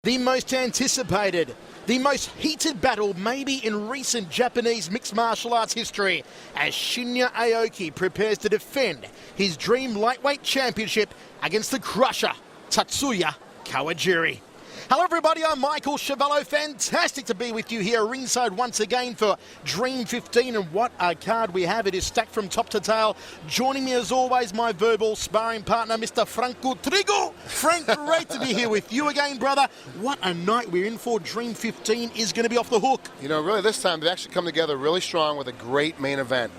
The most anticipated, the most heated battle maybe in recent Japanese mixed martial arts history as Shinya Aoki prepares to defend his dream lightweight championship against the crusher, Tatsuya Kawajiri. Hello everybody, I'm Michael Chavallo. Fantastic to be with you here ringside once again for Dream 15, and what a card we have. It is stacked from top to tail. Joining me as always, my verbal sparring partner, Mr. Franco Trigo. Frank, great to be here with you again, brother. What a night we're in for. Dream 15 is going to be off the hook. You know, really this time they've actually come together really strong with a great main event.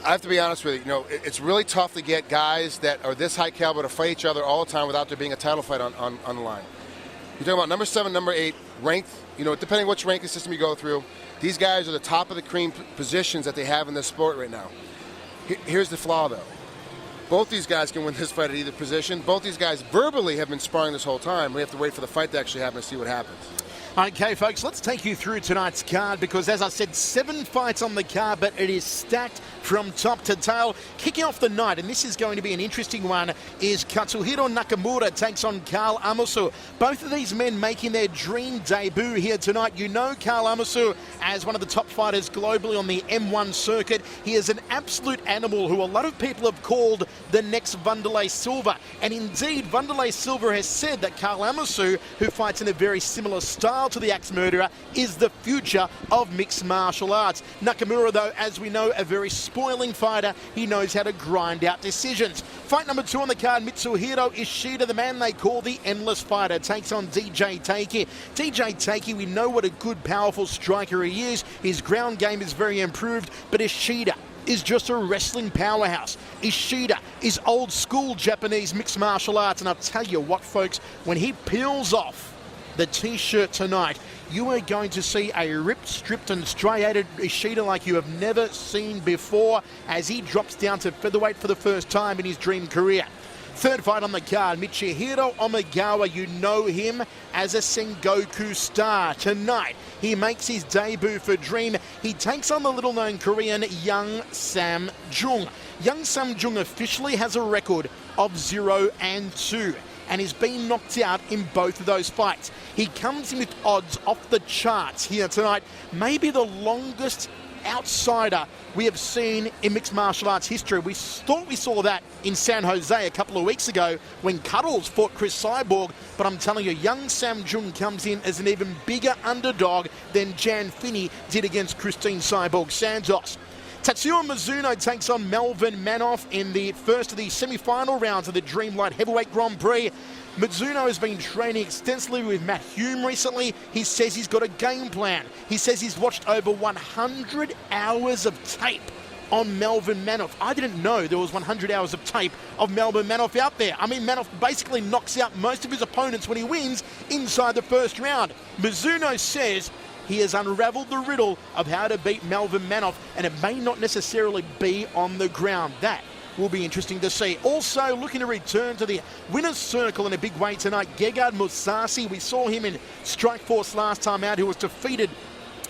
I have to be honest with you, it's really tough to get guys that are this high caliber to fight each other all the time without there being a title fight on the line. You're talking about number 7, number 8, ranked, depending which ranking system you go through, these guys are the top of the cream positions that they have in this sport right now. Here's the flaw, though. Both these guys can win this fight at either position. Both these guys verbally have been sparring this whole time. We have to wait for the fight to actually happen to see what happens. Okay, folks, let's take you through tonight's card because, as I said, 7 fights on the card, but it is stacked from top to tail. Kicking off the night, and this is going to be an interesting one, is Kazuhiro Nakamura takes on Karl Amoussou. Both of these men making their dream debut here tonight. You know Karl Amoussou as one of the top fighters globally on the M1 circuit. He is an absolute animal who a lot of people have called the next Wanderlei Silva. And indeed, Wanderlei Silva has said that Karl Amoussou, who fights in a very similar style to the Axe Murderer, is the future of mixed martial arts. Nakamura, though, as we know, a very spoiling fighter. He knows how to grind out decisions. Fight number 2 on the card, Mitsuhiro Ishida, the man they call the Endless Fighter, takes on DJ Daiki. DJ Daiki, we know what a good, powerful striker he is. His ground game is very improved, but Ishida is just a wrestling powerhouse. Ishida is old school Japanese mixed martial arts, and I'll tell you what, folks, when he peels off the t-shirt tonight, you are going to see a ripped, stripped and striated Ishida like you have never seen before as he drops down to featherweight for the first time in his dream career. Third fight on the card, Mitsuhiro Omagawa. You know him as a Sengoku star. Tonight, he makes his debut for Dream. He takes on the little-known Korean Young Sam Jung. Young Sam Jung officially has a record of 0-2. and he's been knocked out in both of those fights. He comes in with odds off the charts here tonight. Maybe the longest outsider we have seen in mixed martial arts history. We thought we saw that in San Jose a couple of weeks ago when Cuddles fought Chris Cyborg, but I'm telling you, young Sam Jung comes in as an even bigger underdog than Jan Finney did against Christine Cyborg Santos. Tatsuya Mizuno takes on Melvin Manoff in the first of the semi-final rounds of the Dreamlight Heavyweight Grand Prix. Mizuno has been training extensively with Matt Hume recently. He says he's got a game plan. He says he's watched over 100 hours of tape on Melvin Manoff. I didn't know there was 100 hours of tape of Melvin Manoff out there. I mean, Manoff basically knocks out most of his opponents when he wins inside the first round. Mizuno says he has unraveled the riddle of how to beat Melvin Manoff, and it may not necessarily be on the ground. That will be interesting to see. Also, looking to return to the winner's circle in a big way tonight, Gegard Mousasi. We saw him in Strikeforce last time out, who was defeated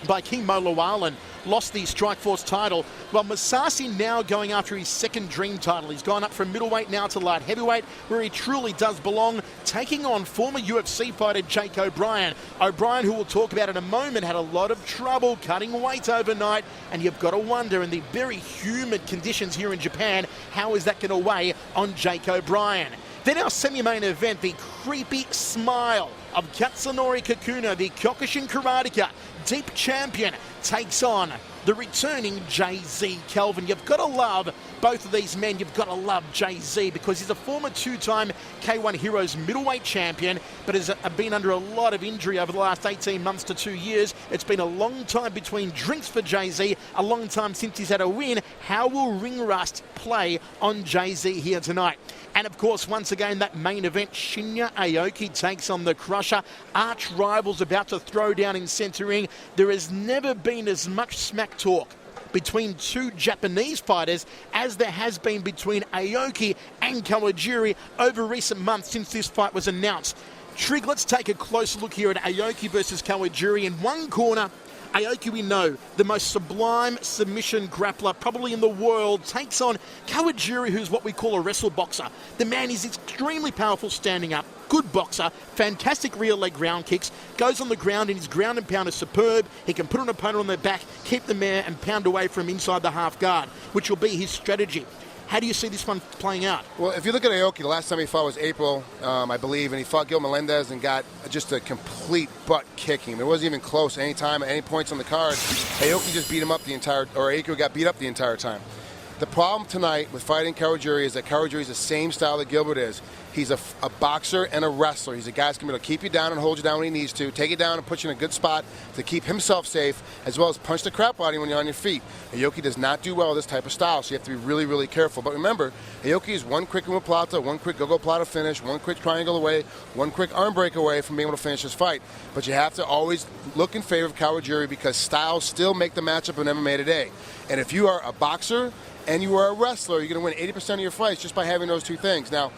by King Mo Lawal and lost the Strikeforce title. Well, Mousasi now going after his second dream title. He's gone up from middleweight now to light heavyweight, where he truly does belong, taking on former UFC fighter Jake O'Brien. O'Brien, who we'll talk about in a moment, had a lot of trouble cutting weight overnight, and you've got to wonder, in the very humid conditions here in Japan, how is that going to weigh on Jake O'Brien? Then our semi-main event, the creepy smile of Katsunori Kakuna, the Kyokushin Karateka Deep Champion, takes on the returning Jay-Z Kelvin. You've got to love both of these men. You've got to love Jay-Z because he's a former 2-time K1 Heroes middleweight champion, but has been under a lot of injury over the last 18 months to 2 years. It's been a long time between drinks for Jay-Z, a long time since he's had a win. How will ring rust play on Jay-Z here tonight? And of course, once again, that main event, Shinya Aoki takes on the Crusher. Arch rivals about to throw down in center ring. There has never been as much smack talk between two Japanese fighters as there has been between Aoki and Kawajiri over recent months since this fight was announced. Trig, let's take a closer look here at Aoki versus Kawajiri. In one corner, Aoki, we know, the most sublime submission grappler probably in the world, takes on Kawajiri, who's what we call a wrestle boxer. The man is extremely powerful standing up, good boxer, fantastic rear leg ground kicks, goes on the ground and his ground and pound is superb. He can put an opponent on their back, keep them there and pound away from inside the half guard, which will be his strategy. How do you see this one playing out? Well, if you look at Aoki, the last time he fought was April, I believe, and he fought Gil Melendez and got just a complete butt kicking. It wasn't even close any time, at any points on the card. Aoki just beat him up Aoki got beat up the entire time. The problem tonight with fighting Kawajiri is that Kawajiri is the same style that Gilbert is. He's a boxer and a wrestler. He's a guy that's going to be able to keep you down and hold you down when he needs to, take you down and put you in a good spot to keep himself safe, as well as punch the crap out of you when you're on your feet. Aoki does not do well with this type of style, so you have to be really, really careful. But remember, Aoki is one quick omoplata, one quick go-go plata finish, one quick triangle away, one quick arm break away from being able to finish his fight. But you have to always look in favor of Kawajiri because styles still make the matchup in MMA today. And if you are a boxer and you are a wrestler, you're going to win 80% of your fights just by having those two things. Now,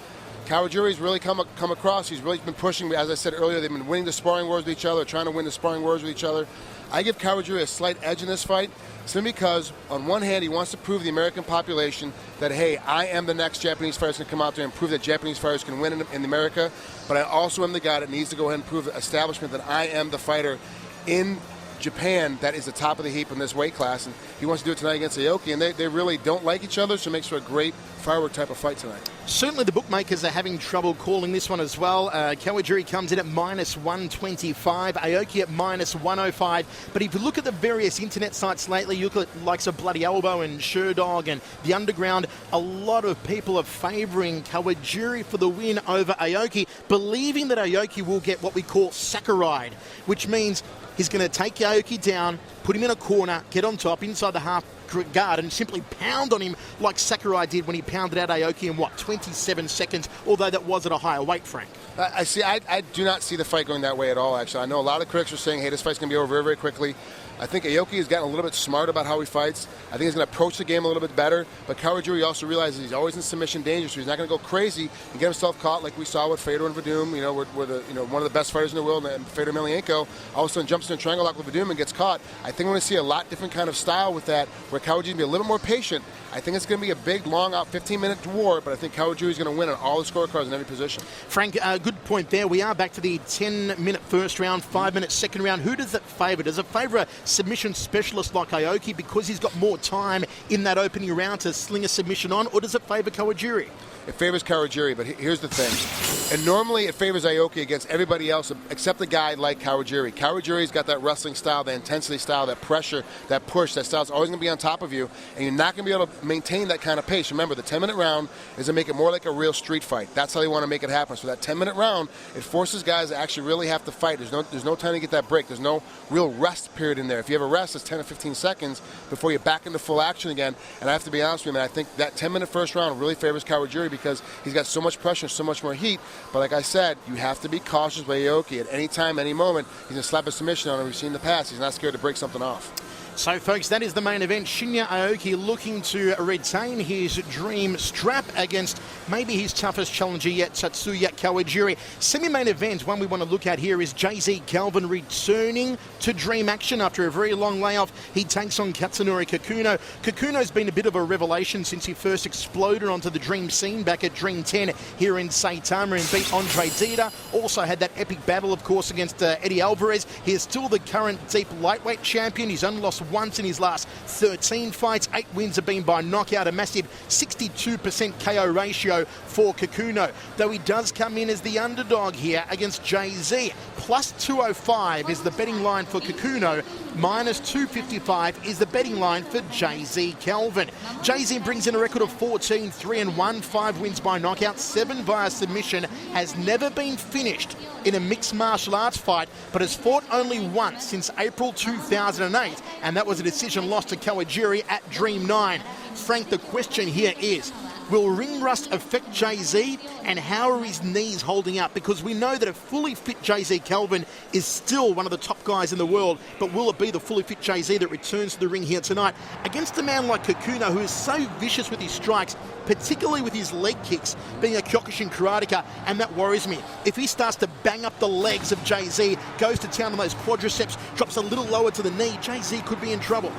Kawajiri's really come across. He's really been pushing. As I said earlier, they've been winning the sparring wars with each other, trying to win the sparring wars with each other. I give Kawajiri a slight edge in this fight simply because, on one hand, he wants to prove to the American population that, hey, I am the next Japanese fighter that's going to come out there and prove that Japanese fighters can win in America, but I also am the guy that needs to go ahead and prove the establishment that I am the fighter in Japan that is the top of the heap in this weight class, and he wants to do it tonight against Aoki, and they really don't like each other, so it makes for a great firework type of fight tonight. Certainly the bookmakers are having trouble calling this one as well. Kawajiri comes in at -125, Aoki at -105. But if you look at the various internet sites lately, you look at likes of Bloody Elbow and Sherdog and The Underground, a lot of people are favouring Kawajiri for the win over Aoki, believing that Aoki will get what we call Sakuride, which means he's going to take Aoki down, put him in a corner, get on top inside the half guard and simply pound on him like Sakurai did when he pounded out Aoki in, 27 seconds, although that was at a higher weight, Frank. I do not see the fight going that way at all, actually. I know a lot of critics are saying, hey, this fight's going to be over very, very quickly. I think Aoki has gotten a little bit smart about how he fights. I think he's going to approach the game a little bit better. But Kawajiri also realizes he's always in submission danger, so he's not going to go crazy and get himself caught like we saw with Fedor and Vadum. One of the best fighters in the world, and Fedor Emelianenko all of a sudden jumps in a triangle lock with Vadum and gets caught. I think we're going to see a lot different kind of style with that, where Kawajiri will be a little more patient. I think it's going to be a big, long, 15-minute war, but I think Kawajiri is going to win on all the scorecards in every position. Frank, good point there. We are back to the 10-minute first round, 5-minute second round. Who does it favour? Does it favour a submission specialist like Aoki because he's got more time in that opening round to sling a submission on, or does it favour Kawajiri? It favors Kawajiri, but here's the thing. And normally it favors Aoki against everybody else except a guy like Kawajiri. Kawajiri's got that wrestling style, that intensity style, that pressure, that push. That style's always going to be on top of you, and you're not going to be able to maintain that kind of pace. Remember, the 10-minute round is to make it more like a real street fight. That's how they want to make it happen. So that 10-minute round, it forces guys to actually really have to fight. There's no time to get that break. There's no real rest period in there. If you have a rest, it's 10 or 15 seconds before you're back into full action again. And I have to be honest with you, man, I think that 10-minute first round really favors Kawajiri because he's got so much pressure, so much more heat. But like I said, you have to be cautious with Aoki. At any time, any moment, he's going to slap a submission on him. We've seen in the past. He's not scared to break something off. So, folks, that is the main event. Shinya Aoki looking to retain his dream strap against maybe his toughest challenger yet, Tatsuya Kawajiri. Semi-main event, one we want to look at here is JZ Calvin returning to dream action after a very long layoff. He takes on Katsunori Kikuno. Kikuno's been a bit of a revelation since he first exploded onto the dream scene back at Dream 10 here in Saitama and beat Andre Dida. Also had that epic battle, of course, against Eddie Alvarez. He is still the current deep lightweight champion. He's only lost once in his last 13 fights. 8 wins have been by knockout, a massive 62% KO ratio for Kikuno. Though he does come in as the underdog here against JZ. Plus 205 is the betting line for Kikuno. Minus 255 is the betting line for JZ Calvin. JZ brings in a record of 14-3-1, 5 wins by knockout, 7 via submission, has never been finished in a mixed martial arts fight, but has fought only once since April 2008, and that was a decision loss to Kawajiri at Dream 9. Frank, the question here is, will ring rust affect JZ, and how are his knees holding up? Because we know that a fully fit JZ Calvin is still one of the top guys in the world, but will it be the fully fit JZ that returns to the ring here tonight against a man like Kikuno, who is so vicious with his strikes, particularly with his leg kicks, being a Kyokushin karateka, and that worries me. If he starts to bang up the legs of JZ, goes to town on those quadriceps, drops a little lower to the knee, JZ could be in trouble.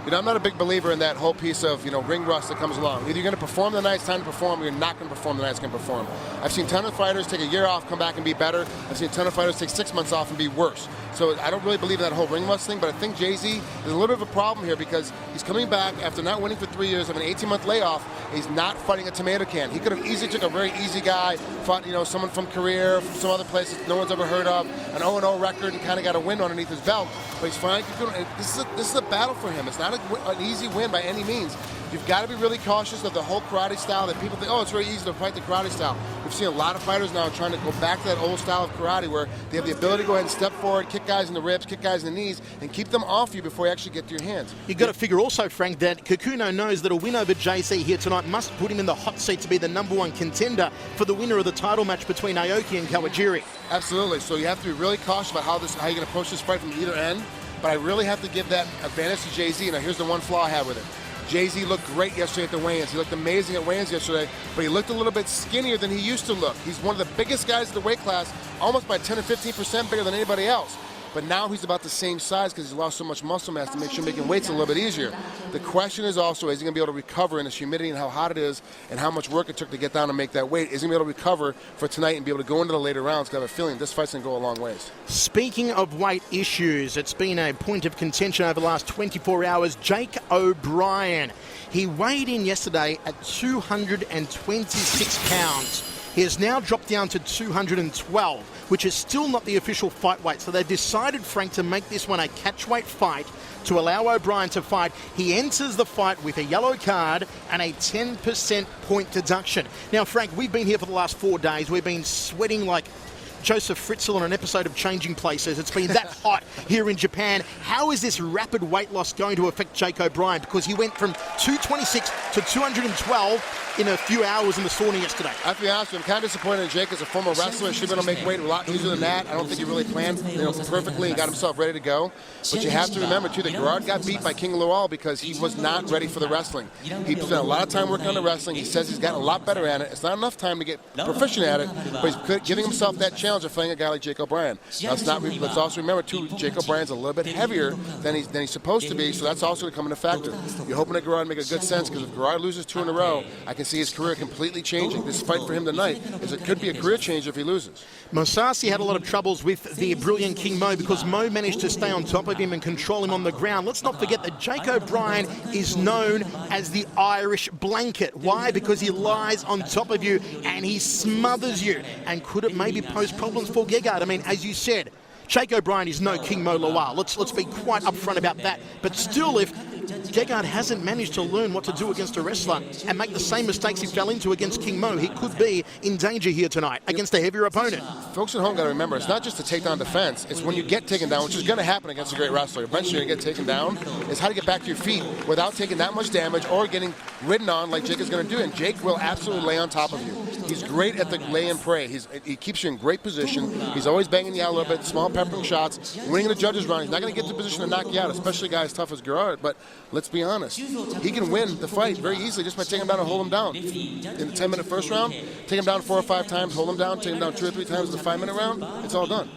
I'm not a big believer in that whole piece of, ring rust that comes along. Either you're going to perform the night it's time to perform, or you're not going to perform the night it's going to perform. I've seen a ton of fighters take a year off, come back and be better. I've seen a ton of fighters take 6 months off and be worse. So I don't really believe in that whole ring rust thing, but I think Jay-Z, there's a little bit of a problem here because he's coming back after not winning for 3 years of an 18-month layoff. He's not fighting a tomato can. He could have easily took a very easy guy, fought, someone from Korea, from some other places no one's ever heard of, an 0-0 record, and kind of got a win underneath his belt. But he's finally doing. This is a battle for him. It's not an easy win by any means. You've got to be really cautious of the whole karate style that people think, oh, it's very easy to fight the karate style. We've seen a lot of fighters now trying to go back to that old style of karate where they have the ability to go ahead and step forward, kick guys in the ribs, kick guys in the knees, and keep them off you before you actually get to your hands. You've got to figure also, Frank, that Kikuno knows that a win over JC here tonight must put him in the hot seat to be the #1 contender for the winner of the title match between Aoki and Kawajiri. Absolutely. So you have to be really cautious about how you're going to approach this fight from either end. But I really have to give that advantage to Jay-Z. Now, here's the one flaw I have with it. Jay-Z looked great yesterday at the weigh-ins. He looked amazing at weigh-ins yesterday, but he looked a little bit skinnier than he used to look. He's one of the biggest guys in the weight class, almost by 10 or 15% bigger than anybody else. But now he's about the same size because he's lost so much muscle mass to make sure making weights a little bit easier. The question is also, is he going to be able to recover in this humidity and how hot it is and how much work it took to get down and make that weight? Is he going to be able to recover for tonight and be able to go into the later rounds? Because I have a feeling this fight's going to go a long ways. Speaking of weight issues, it's been a point of contention over the last 24 hours. Jake O'Brien, he weighed in yesterday at 226 pounds. He has now dropped down to 212, which is still not the official fight weight. So they've decided, Frank, to make this one a catchweight fight to allow O'Brien to fight. He enters the fight with a yellow card and a 10% point deduction. Now, Frank, we've been here for the last 4 days. We've been sweating like Joseph Fritzl on an episode of Changing Places. It's been that hot here in Japan. How is this rapid weight loss going to affect Jake O'Brien? Because he went from 226 to 212 in a few hours in the sauna yesterday. I have to be honest with you, I'm kind of disappointed in Jake as a former wrestler. He should be able to make weight a lot easier than that. I don't think he really planned perfectly and got himself ready to go. But you have to remember, too, that Gerard got beat by King Lual because he was not ready for the wrestling. He spent a lot of time working on the wrestling. He says he's gotten a lot better at it. It's not enough time to get proficient at it, but he's giving himself that challenge of fighting a guy like Jake O'Brien. Let's also remember, too, Jake O'Brien's a little bit heavier than he's supposed to be, so that's also going to come into factor. You're hoping that Gerard make a good sense, because if Gerard loses 2 in a row, I can see his career completely changing. This fight for him tonight could be a career changer if he loses. Mousasi had a lot of troubles with the brilliant King Mo because Mo managed to stay on top of him and control him on the ground. Let's not forget that Jake O'Brien is known as the Irish blanket. Why? Because he lies on top of you and he smothers you. And could it maybe pose problems for Gegard? I mean, as you said, Jake O'Brien is no King Mo Lawal. Let's be quite upfront about that. But still, if Gegard hasn't managed to learn what to do against a wrestler and make the same mistakes he fell into against King Mo, he could be in danger here tonight against a heavier opponent. Folks at home got to remember, it's not just a takedown defense. It's when you get taken down, which is going to happen against a great wrestler. Eventually you're going to get taken down. It's how to get back to your feet without taking that much damage or getting ridden on like Jake is going to do. And Jake will absolutely lay on top of you. He's great at the lay and pray. He keeps you in great position. He's always banging you out a little bit, small peppering shots. Winning the judges round, he's not going to get to the position to knock you out, especially guys tough as Gerard. But let's be honest, he can win the fight very easily just by taking him down and hold him down. In the 10-minute first round, take him down 4 or 5 times, hold him down, take him down 2 or 3 times in the 5-minute round, it's all done.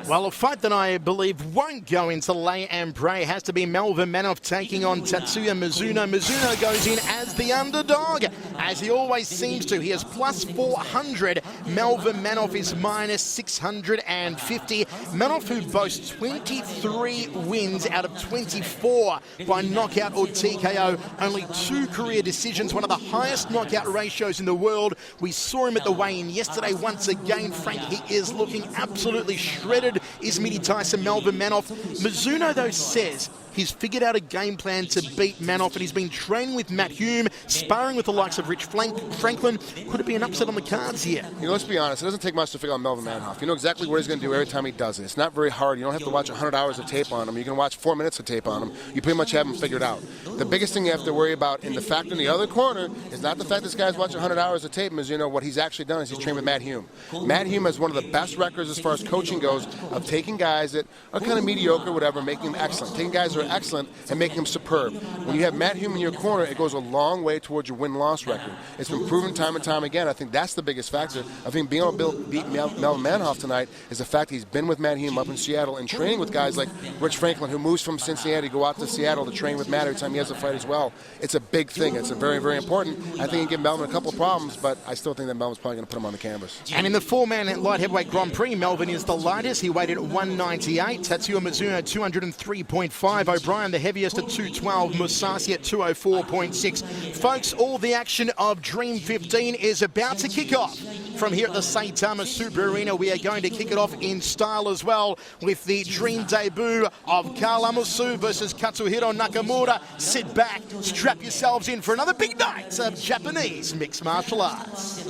Well, a fight that I believe won't go into lay and pray has to be Melvin Manoff taking on Tatsuya Mizuno. Mizuno goes in as the underdog, as he always seems to. He is plus 400. Melvin Manoff is minus 650. Manoff, who boasts 23 wins out of 24 by knockout or TKO. Only 2 career decisions, one of the highest knockout ratios in the world. We saw him at the weigh-in yesterday once again. Frank, he is looking absolutely shredded. Is Mitty Tyson Melvin Manoff. Mizuno, though, says he's figured out a game plan to beat Manoff, and he's been training with Matt Hume, sparring with the likes of Rich Franklin. Could it be an upset on the cards here? Let's be honest. It doesn't take much to figure out Melvin Manoff. You know exactly what he's going to do every time he does it. It's not very hard. You don't have to watch 100 hours of tape on him. You can watch 4 minutes of tape on him. You pretty much have him figured out. The biggest thing you have to worry about in the fact in the other corner is not the fact this guy's watching 100 hours of tape. Mizuno, what he's actually done is he's trained with Matt Hume. Matt Hume has one of the best records as far as coaching goes of taking guys that are kind of mediocre, whatever, making them excellent. Taking guys that are excellent and making them superb. When you have Matt Hume in your corner, it goes a long way towards your win-loss record. It's been proven time and time again. I think that's the biggest factor. I think being able to beat Melvin Manhoff tonight is the fact he's been with Matt Hume up in Seattle and training with guys like Rich Franklin, who moves from Cincinnati to go out to Seattle to train with Matt every time he has a fight as well. It's a big thing. It's a very, very important. I think he can give Melvin a couple of problems, but I still think that Melvin's probably going to put him on the canvas. And in the four-man light heavyweight Grand Prix, Melvin is the lightest. He weighed at 198. Tatsuya Mizuno 203.5. O'Brien the heaviest at 212. Musashi at 204.6. Folks, all the action of Dream 15 is about to kick off. From here at the Saitama Super Arena, we are going to kick it off in style as well with the dream debut of Karl Amoussou versus Kazuhiro Nakamura. Sit back, strap yourselves in for another big night of Japanese mixed martial arts.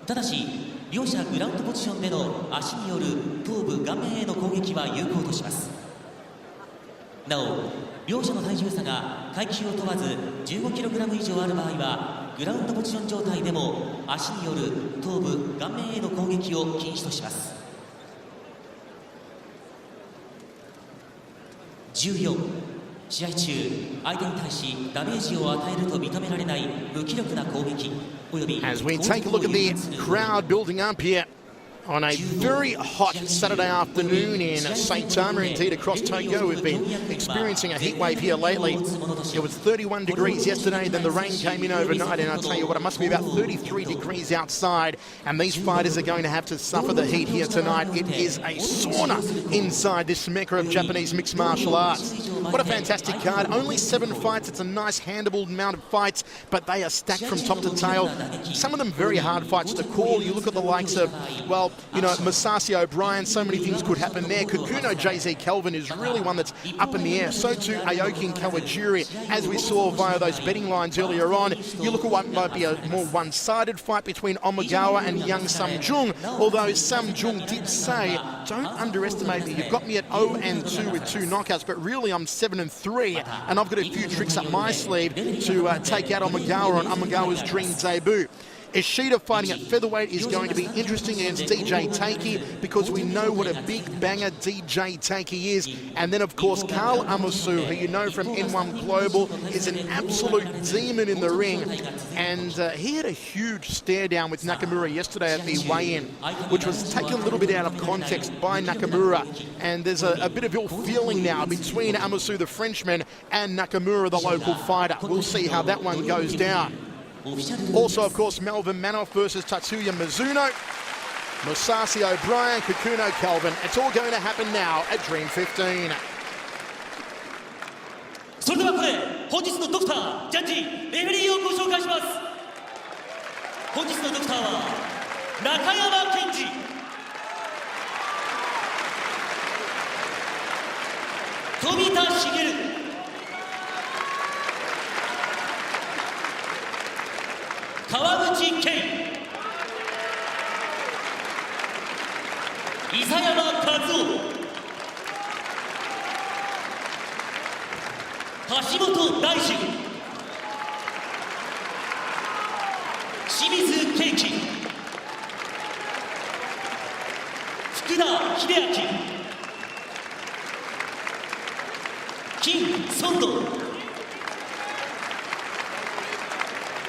ただし、両者グラウンドポジションでの足による頭部顔面への攻撃は有効とします。なお、両者の体重差が階級を問わず 15kg 以上ある場合はグラウンドポジション状態でも足による頭部顔面への攻撃を禁止とします。14、試合中、相手に対しダメージを与えると認められない無気力な攻撃 As we take a look at the crowd building up here on a very hot Saturday afternoon in Saitama, indeed across Tokyo. We've been experiencing a heat wave here lately. It was 31 degrees yesterday, then the rain came in overnight, and I'll tell you what, it must be about 33 degrees outside, and these fighters are going to have to suffer the heat here tonight. It is a sauna inside this mecca of Japanese mixed martial arts. What a fantastic card. Only 7 fights. It's a nice handable amount of fights, but they are stacked from top to tail. Some of them very hard fights to call. You look at the likes of, well, you know, Musashi O'Brien, so many things could happen there. Kikuno JZ Kelvin is really one that's up in the air. So too Aoki and Kawajiri, as we saw via those betting lines earlier on. You look at what might be a more one-sided fight between Omagawa and Young Sam-jung, although Sam-jung did say, don't underestimate me. You've got me at 0-2 with 2 knockouts, but really I'm 7-3, and I've got a few tricks up my sleeve to take out Omagawa on Omagawa's dream debut. Ishida fighting at featherweight is going to be interesting against DJ Daiki because we know what a big banger DJ Daiki is. And then, of course, Karl Amoussou, who you know from N1 Global, is an absolute demon in the ring. And he had a huge stare down with Nakamura yesterday at the weigh-in, which was taken a little bit out of context by Nakamura. And there's a bit of ill feeling now between Amoussou, the Frenchman, and Nakamura, the local fighter. We'll see how that one goes down. Also, of course, Melvin Manhoff versus Tatsuya Mizuno. Musashi O'Brien, Kikuno Kelvin. It's all going to happen now at Dream 15. それではここで本日のドクター、ジャッジ、レフェリーをご紹介します。本日のドクターは中山健二、富田茂、川口健、伊佐山和夫、橋本大樹、清水圭樹、福田秀明、金孫道。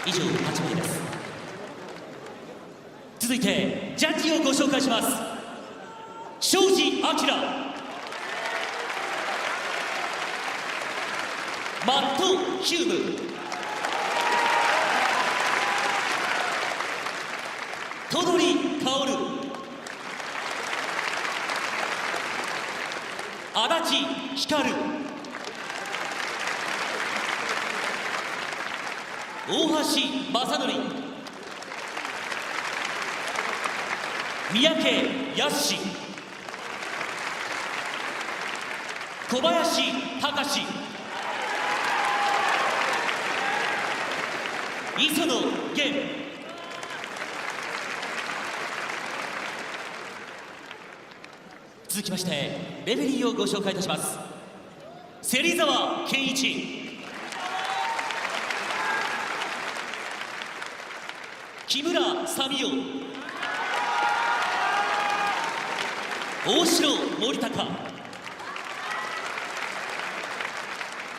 以上8名です。続いてジャッジをご紹介します。庄司明、マット・ヒューム、戸鳥薫、足立光、大橋正則、三宅康、小林隆、磯野源。続きましてレフェリーをご紹介いたします。芹沢健一、木村沙美代、大城森高、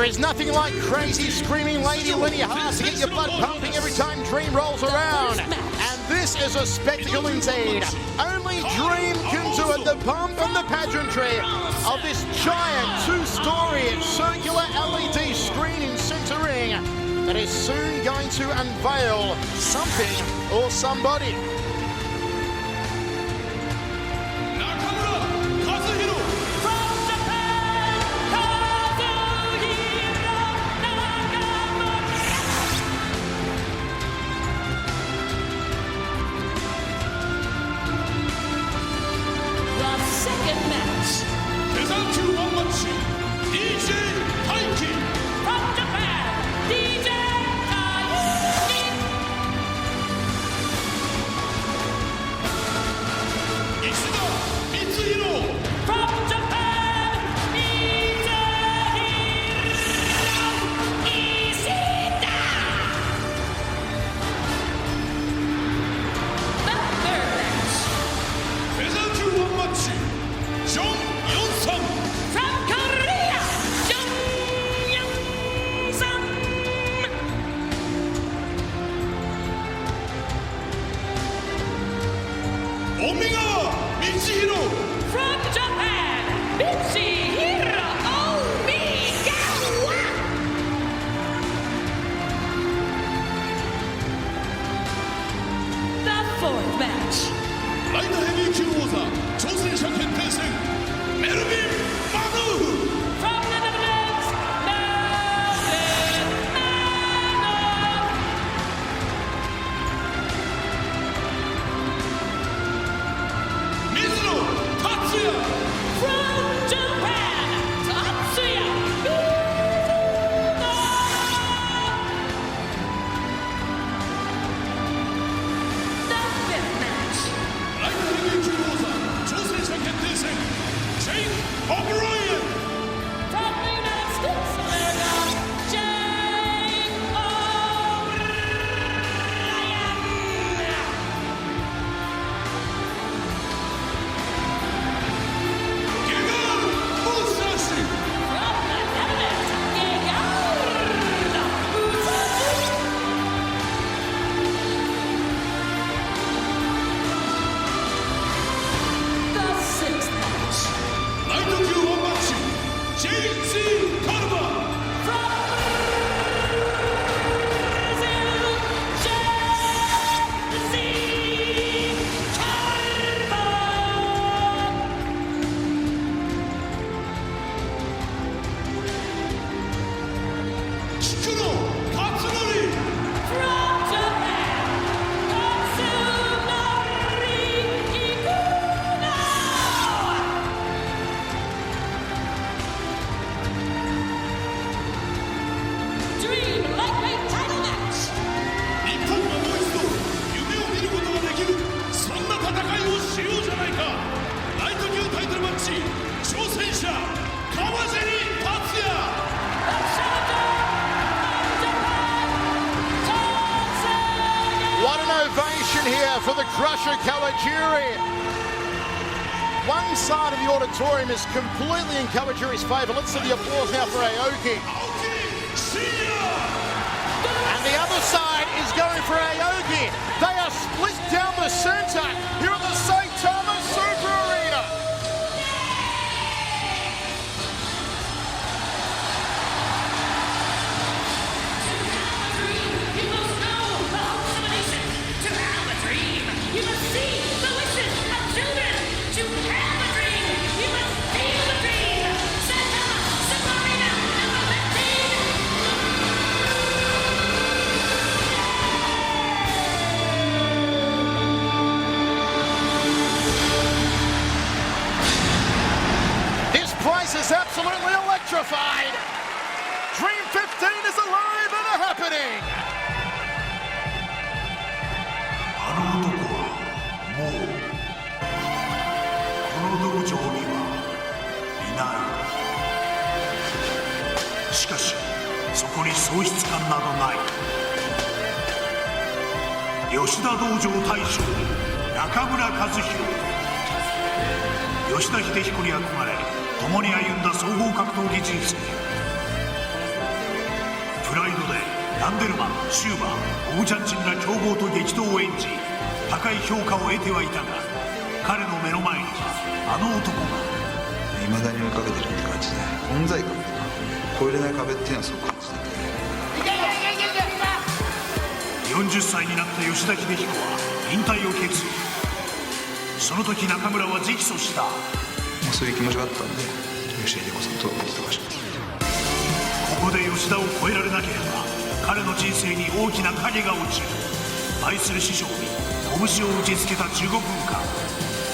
There is nothing like crazy screaming Lady Lenny Hart to get your blood pumping every time Dream rolls around. And this is a spectacle indeed. Only Dream can do it. The pomp and the pageantry of this giant two-story circular LED screen in center ring that is soon going to unveil something or somebody. Nakamura, Kazuhiro. From Japan, Kazuhiro Nakamura. The second match. Evento de MMA, DJ Daiki. From Japan, DJ Daiki. Ishida, Mitsuhiro. From Japan, Mitsuhiro Ishida. The third match. Evento de MMA, John Yonsan. From Korea, Jung Young-sun. Omigawa, Mitsuhiro. From Japan, Mitsuhiro Omigawa. The fourth match. ライトヘビー級王座挑戦者決定戦メルビン・マノーフ From the Netherlands, Melvin Manor. 水野達也 From Japan, Tatsuya Mizuno. The fifth match. ライトヘビー級王座挑戦者決定戦ジェイク・オブライエン From the United States of America, Jake O'Brien. ゲガール・モーサシ From the Netherlands, Gegarda Musashi. The sixth match. ライト級ワンマッチ JC カルバ From Brazil, Jesse Carbo. 菊野勝則 From Japan, Katsunori Ikuno. Dream lightweight title match. 日本はもう一度夢を見ることができるそんな戦いをしようじゃないかライト級タイトルマッチ挑戦者川尻達也 The challenger from Japan, Tatsuya. What an ovation here for the Crusher Kawajiri. One side of the auditorium is completely in Kawajiri's favour. Let's see the applause now for Aoki. 青木真也 And the other side is going for Aoki. They are split down the centre here at the Saitama Super Arena. You must know the hopes of a nation. To have a dream, you must see the wishes of children. To have a dream, you must feel the dream. Saitama Super Arena number 15. This place is absolutely electrified. Dream 15 is alive and a happening. あの男はもうこの道場にはいないしかしそこに喪失感などない吉田道場大将中村和弘吉田秀彦に憧れ共に歩んだ総合格闘技人生ランデルマン、シューバー、オーチャンチンら強豪と激闘を演じ高い評価を得てはいたが、彼の目の前にあの男が未だに追いかけてるって感じで、存在感とか越えれない壁っていうのはすごく感じてて、40歳になった吉田秀彦は引退を決意。その時中村は直訴した。そういう気持ちがあったんで、吉田秀彦さんと戦わせてここで吉田を超えられなければ彼の人生に大きな影が落ちる。愛する師匠に拳を打ちつけた15分間、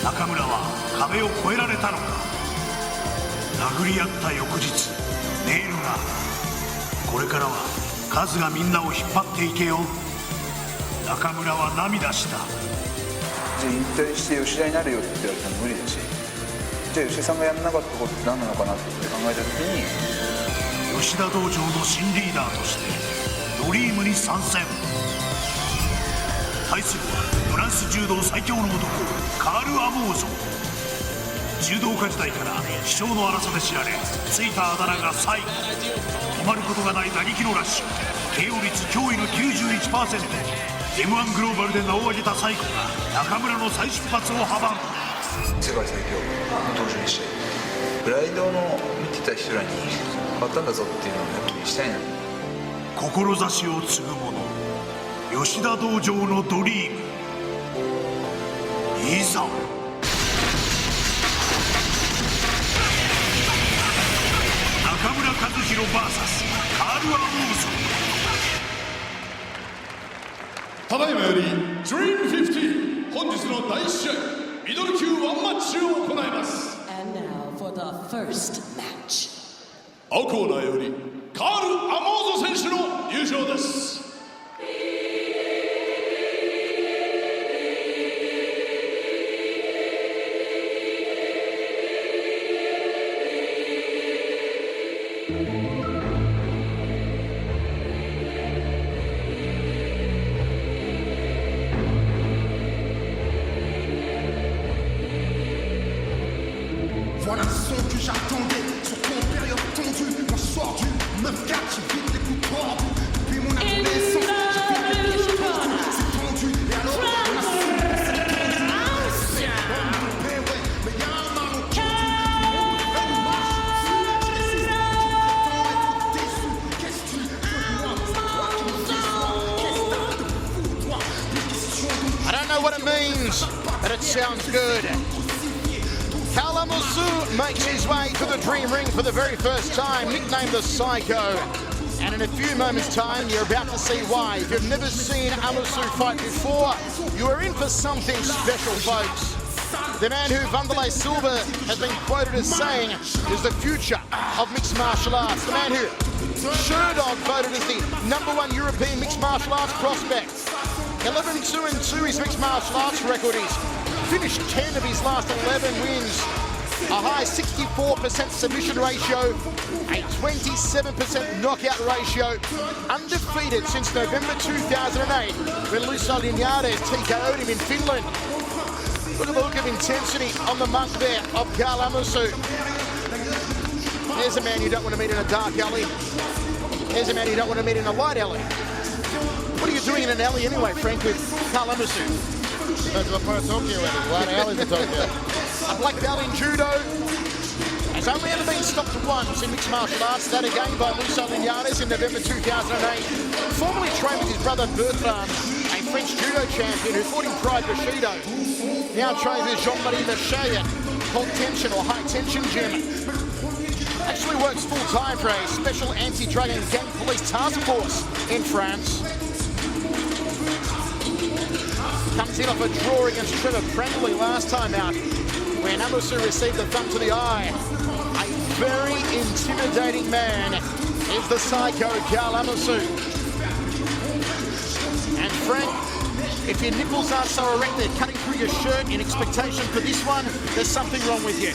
中村は壁を越えられたのか。殴り合った翌日、メールが。これからはカズがみんなを引っ張っていけよ。中村は涙した。じゃあ引退して吉田になるよって言われても無理だし、じゃあ吉田さんがやらなかったことって何なのかなって考えた時に、吉田道場の新リーダーとしてドリームに参戦。対するはフランス柔道最強の男カール・アモーゾ。柔道家時代から気性の荒さで知られ、ついたあだ名がサイ。止まることがない打撃のラッシュ、KO率驚異の 91%。 M1 グローバルで名を挙げたサイコが中村の再出発を阻む。世界最強の登場にしてプライドの見てた人らに変わったんだぞっていうのをやっぱりしたいな。志を継ぐ者、吉田道場のドリーム、いざ。中村和弘 VS カール・アモーゾ。ただいまより Dream50 本日の第1試合ミドル級ワンマッチを行います。 And now for the first match. 青コーナーよりカール・アモーゾ選手の入場です。Voilà le son que j'attendais sur ton période tendue. Quand je sors du 9-4, j'évite les coups tordus. Depuis mon adolescence, j'évite les pièges tendus. C'est tendu, et alors on assume, c'est tendu. C'est bon, mais ouais, mais y'a un malentendu. Tout le monde fait une marche. Je résiste, tu prétends être déçu. Qu'est-ce que tu veux de moi? C'est toi qui me déçois. Qu'est-ce que t'as de fou, toi? Des questions de... I don't know what it means, but it sounds good. Karl Amoussou makes his way to the Dream Ring for the very first time, nicknamed the Psycho. And in a few moments' time, you're about to see why. If you've never seen Amoussou fight before, you are in for something special, folks. The man who Vanderlei Silva has been quoted as saying is the future of mixed martial arts. The man who Sherdog voted as the #1 European mixed martial arts prospect. 11-2-2 his mixed martial arts record is. Finished 10 of his last 11 wins. A high 64% submission ratio, a 27% knockout ratio. Undefeated since November 2008 when Luisa Linares TKO'd him in Finland. Look at the look of intensity on the monk there of Karl Amoussou. There's a man you don't want to meet in a dark alley. There's a man you don't want to meet in a light alley. What are you doing in an alley anyway, Frank, with Karl Amoussou? Depends what part of Tokyo it is. A lot of alleys in Tokyo. A black belt in judo. Has only ever been stopped once in mixed martial arts. That again by Luisa Linares in November 2008. Formerly trained with his brother Bertrand, a French judo champion who fought in Pride Bushido. Now trains with Jean-Marie Mercier at Haute Tension or High Tension Gym. Actually works full-time for a special anti-drug and gang police task force in France. Comes in off a draw against Trevor Friendly last time out, when Amoussou received the thumb to the eye. A very intimidating man is the Psycho Karl Amoussou. And Frank, if your nipples aren't so erect they're cutting through your shirt in expectation for this one, there's something wrong with you.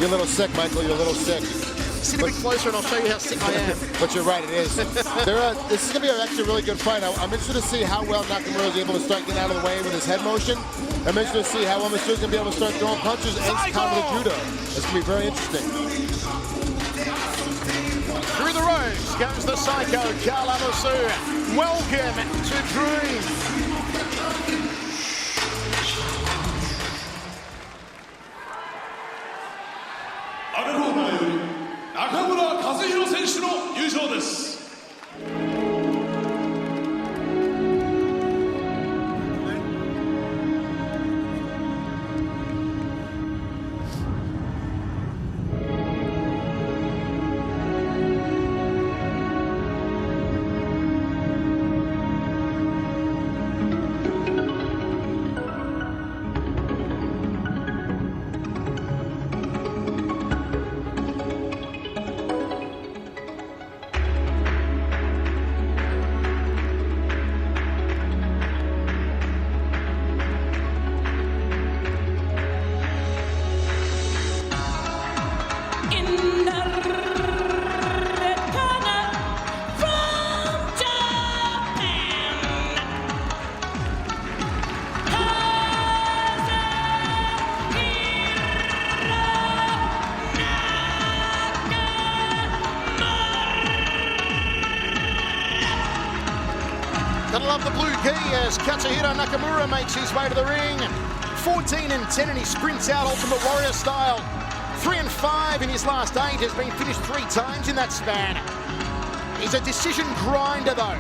You're a little sick, Michael. You're a little sick. Sit a bit closer and I'll show you how sick I am. But you're right, it is. This is going to be actually a really good fight. I'm interested to see how well Nakamura is able to start getting out of the way with his head motion. I'm interested to see how Amoussou is going to be able to start throwing punches and counter the judo. It's going to be very interesting. Through the ropes, goes the Psycho, Karl Amoussou. Welcome to Dream. Nakamura Kazuhiro 選手の入場です。Gotta love the blue key as Kazuhiro Nakamura makes his way to the ring. 14-10 and he sprints out Ultimate Warrior style. 3-5 in his last 8, has been finished 3 times in that span. He's a decision grinder though.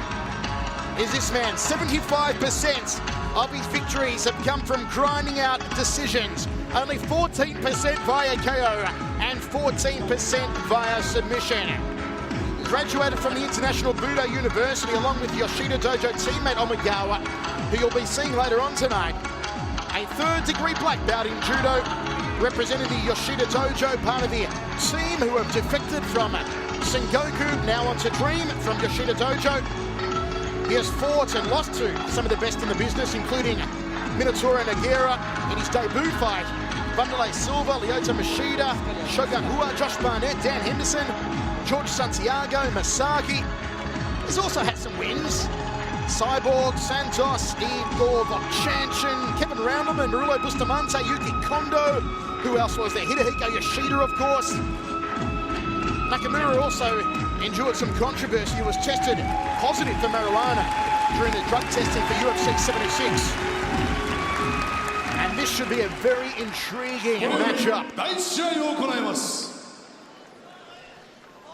Is this man? 75% of his victories have come from grinding out decisions. Only 14% via KO and 14% via submission. Graduated from the International Budo University along with Yoshida Dojo teammate Omagawa, who you'll be seeing later on tonight. A 3rd degree black belt in Judo, representing the Yoshida Dojo, part of the team who have defected from Sengoku, now onto Dream from Yoshida Dojo. He has fought and lost to some of the best in the business, including Minotauro Nogueira in his debut fight, Vanderlei Silva, Lyoto Machida, Shogun Rua, Josh Barnett, Dan Henderson, George Santiago, Masagi. He's also had some wins. Cyborg, Santos, Igor Vokchanchin, Kevin Roundelman, Marullo Bustamante, Yuki Kondo. Who else was there? Hidehiko Yoshida, of course. Nakamura also endured some controversy. He was tested positive for marijuana during the drug testing for UFC 76. And this should be a very intriguing matchup. 第1試合を行います。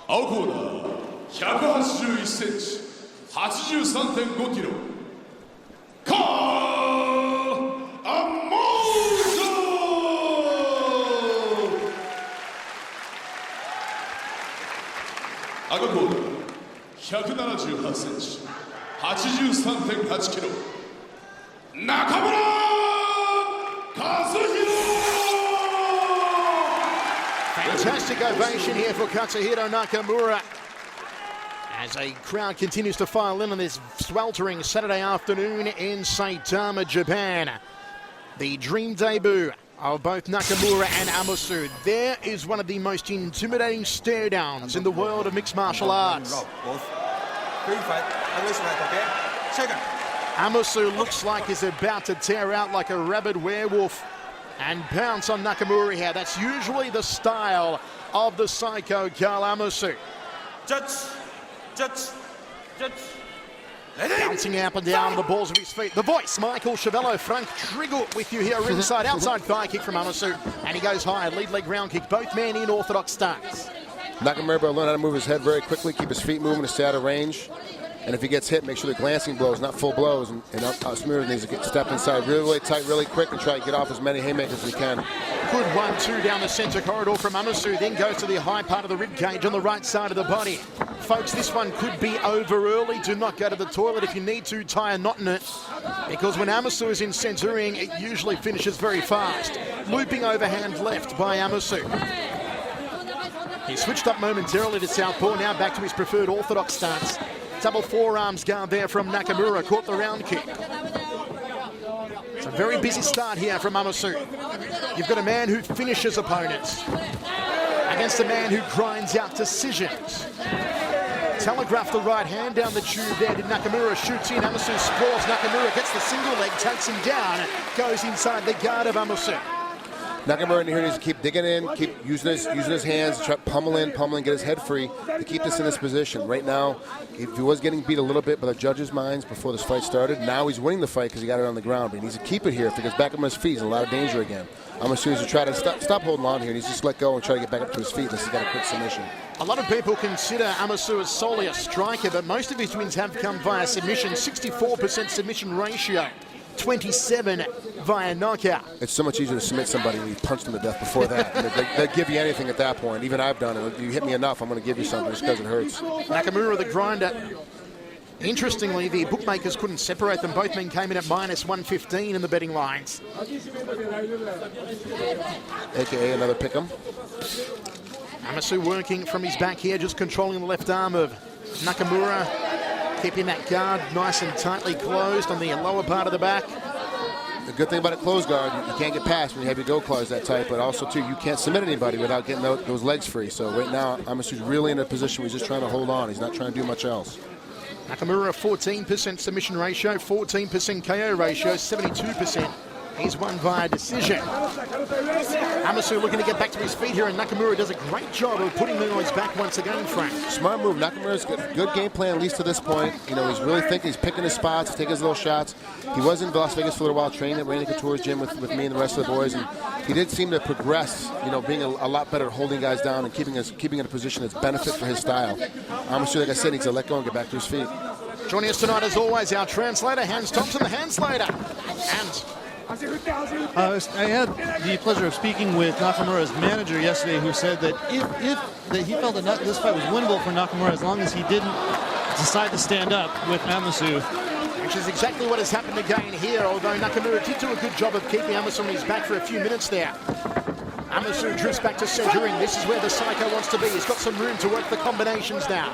青コーナー181センチ 83.5 キロ カーアモーソー赤コーナー178センチ 83.8 キロ Nakamura Kazuhiro. Fantastic ovation here for Katsuhiro Nakamura as a crowd continues to file in on this sweltering Saturday afternoon in Saitama, Japan. The dream debut of both Nakamura and Amoussou. There is one of the most intimidating stare downs in the world of mixed martial arts. Amoussou looks like he's about to tear out like a rabid werewolf and pounce on Nakamura here. That's usually the style of the Psycho Karl Amoussou. Bouncing up and down the balls of his feet. The voice, Michael Chavello, Frank Triggle with you here ringside. Outside thigh kick from Amoussou, and he goes high, lead leg round kick. Both men in orthodox stance. Nakamura will learn how to move his head very quickly, keep his feet moving to stay out of range. And if he gets hit, make sure they're glancing blows, not full blows. And Smooth needs to get stepped inside really, really tight, really quick, and try to get off as many haymakers as he can. Good 1-2 down the centre corridor from Amoussou, then goes to the high part of the rib cage on the right side of the body. Folks, this one could be over early. Do not go to the toilet if you need to. Tie a knot in it, because when Amoussou is in centering, it usually finishes very fast. Looping overhand left by Amoussou. He switched up momentarily to southpaw, now back to his preferred orthodox stance. Double forearms guard there from Nakamura, caught the round kick. It's a very busy start here from Amoussou. You've got a man who finishes opponents against a man who grinds out decisions. Telegraphed the right hand down the tube there. Did Nakamura shoots in, Amoussou sprawls. Nakamura gets the single leg, takes him down, goes inside the guard of Amoussou. Nakamura in here needs to keep digging in, keep using his hands, try to pummel, get his head free to keep this in this position. Right now, if he was getting beat a little bit by the judges' minds before this fight started, now he's winning the fight because he got it on the ground. But he needs to keep it here. If he gets back up on his feet, he's in a lot of danger again. Amoussou needs to try to stop holding on here. He needs to just let go and try to get back up to his feet unless he's got a quick submission. A lot of people consider Amoussou as solely a striker, but most of his wins have come via submission. 64% submission ratio. 27 via knockout. It's so much easier to submit somebody when you punched them to death before that. They'd give you anything at that point. Even I've done it. You hit me enough, I'm going to give you something just because it hurts. Nakamura, the grinder. Interestingly, the bookmakers couldn't separate them. Both men came in at minus 115 in the betting lines. AKA another pick'em. Amoussou working from his back here, just controlling the left arm of Nakamura. Keeping that guard nice and tightly closed on the lower part of the back. The good thing about a closed guard, you can't get past when you have your go claws that tight, but also, too, you can't submit anybody without getting those legs free. So right now, Amoussou's really in a position where he's just trying to hold on. He's not trying to do much else. Nakamura, 14% submission ratio, 14% KO ratio, 72%. He's won via decision. Amoussou looking to get back to his feet here, and Nakamura does a great job of putting him on his back once again, Frank. Smart move. Nakamura's got a good game plan, at least to this point. You know, he's really thinking, he's picking his spots, taking his little shots. He was in Las Vegas for a little while, training at Randy Couture's gym with me and the rest of the boys, and he did seem to progress, you know, being a lot better at holding guys down and keeping in a position that's benefit for his style. Amoussou, like I said, needs to let go and get back to his feet. Joining us tonight, as always, our translator, Hans Thompson, the Handslater. And I had the pleasure of speaking with Nakamura's manager yesterday, who said that if he felt that this fight was winnable for Nakamura as long as he didn't decide to stand up with Amoussou. Which is exactly what has happened again here, although Nakamura did do a good job of keeping Amoussou on his back for a few minutes there. Amoussou drifts back to centering. This is where the Psycho wants to be. He's got some room to work the combinations now.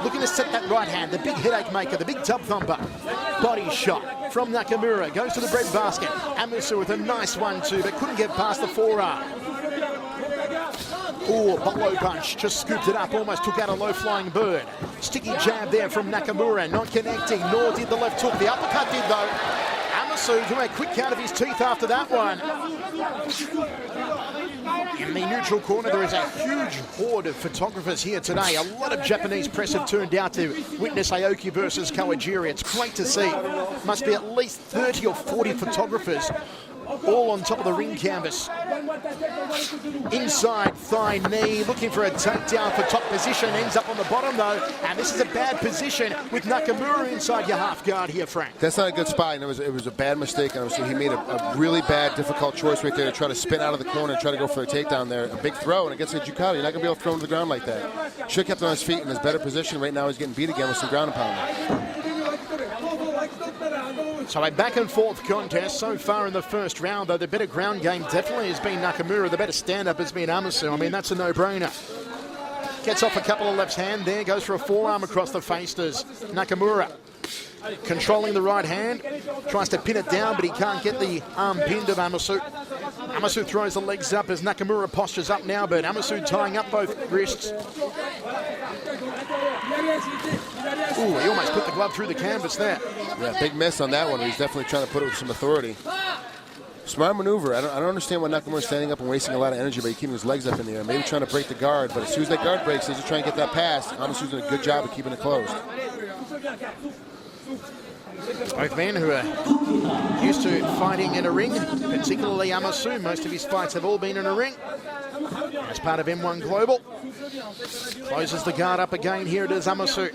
Looking to set that right hand, the big headache maker, the big tub thumper. Body shot from Nakamura. Goes to the bread basket. Amoussou with a nice 1-2, but couldn't get past the forearm. Oh, bolo punch. Just scooped it up. Almost took out a low-flying bird. Sticky jab there from Nakamura. Not connecting, nor did the left hook. The uppercut did, though. Amoussou to a quick count of his teeth after that one. In the neutral corner, there is a huge horde of photographers here today. A lot of Japanese press have turned out to witness Aoki versus Kawajiri. It's great to see. Must be at least 30 or 40 photographers all on top of the ring canvas. Inside thigh knee, looking for a takedown for top position. Ends up on the bottom, though. And this is a bad position with Nakamura inside your half guard here, Frank. That's not a good spot, and it was a bad mistake. Obviously, he made a really bad, difficult choice right there to try to spin out of the corner and try to go for a takedown there. A big throw, and it gets a Jukawa. You're not going to be able to throw him to the ground like that. Should have kept him on his feet in his better position. Right now, he's getting beat again with some ground and pound. So a back and forth contest so far in the first round, though the better ground game definitely has been Nakamura. The better stand-up has been Amoussou. I mean, that's a no-brainer. Gets off a couple of left hand there, goes for a forearm across the face. Does Nakamura. Controlling the right hand, tries to pin it down, but he can't get the arm pinned of Amoussou. Amoussou throws the legs up as Nakamura postures up now, but Amoussou tying up both wrists. Ooh, he almost put the glove through the canvas there. Yeah, big miss on that one. He's definitely trying to put it with some authority. Smart maneuver. I don't understand why Nakamura's standing up and wasting a lot of energy by keeping his legs up in the air. Maybe trying to break the guard, but as soon as that guard breaks, he's just trying to get that pass. Amoussou's doing a good job of keeping it closed. Both men who are used to fighting in a ring, particularly Amoussou. Most of his fights have all been in a ring. As part of M1 Global. Closes the guard up again. Here it is, Amoussou.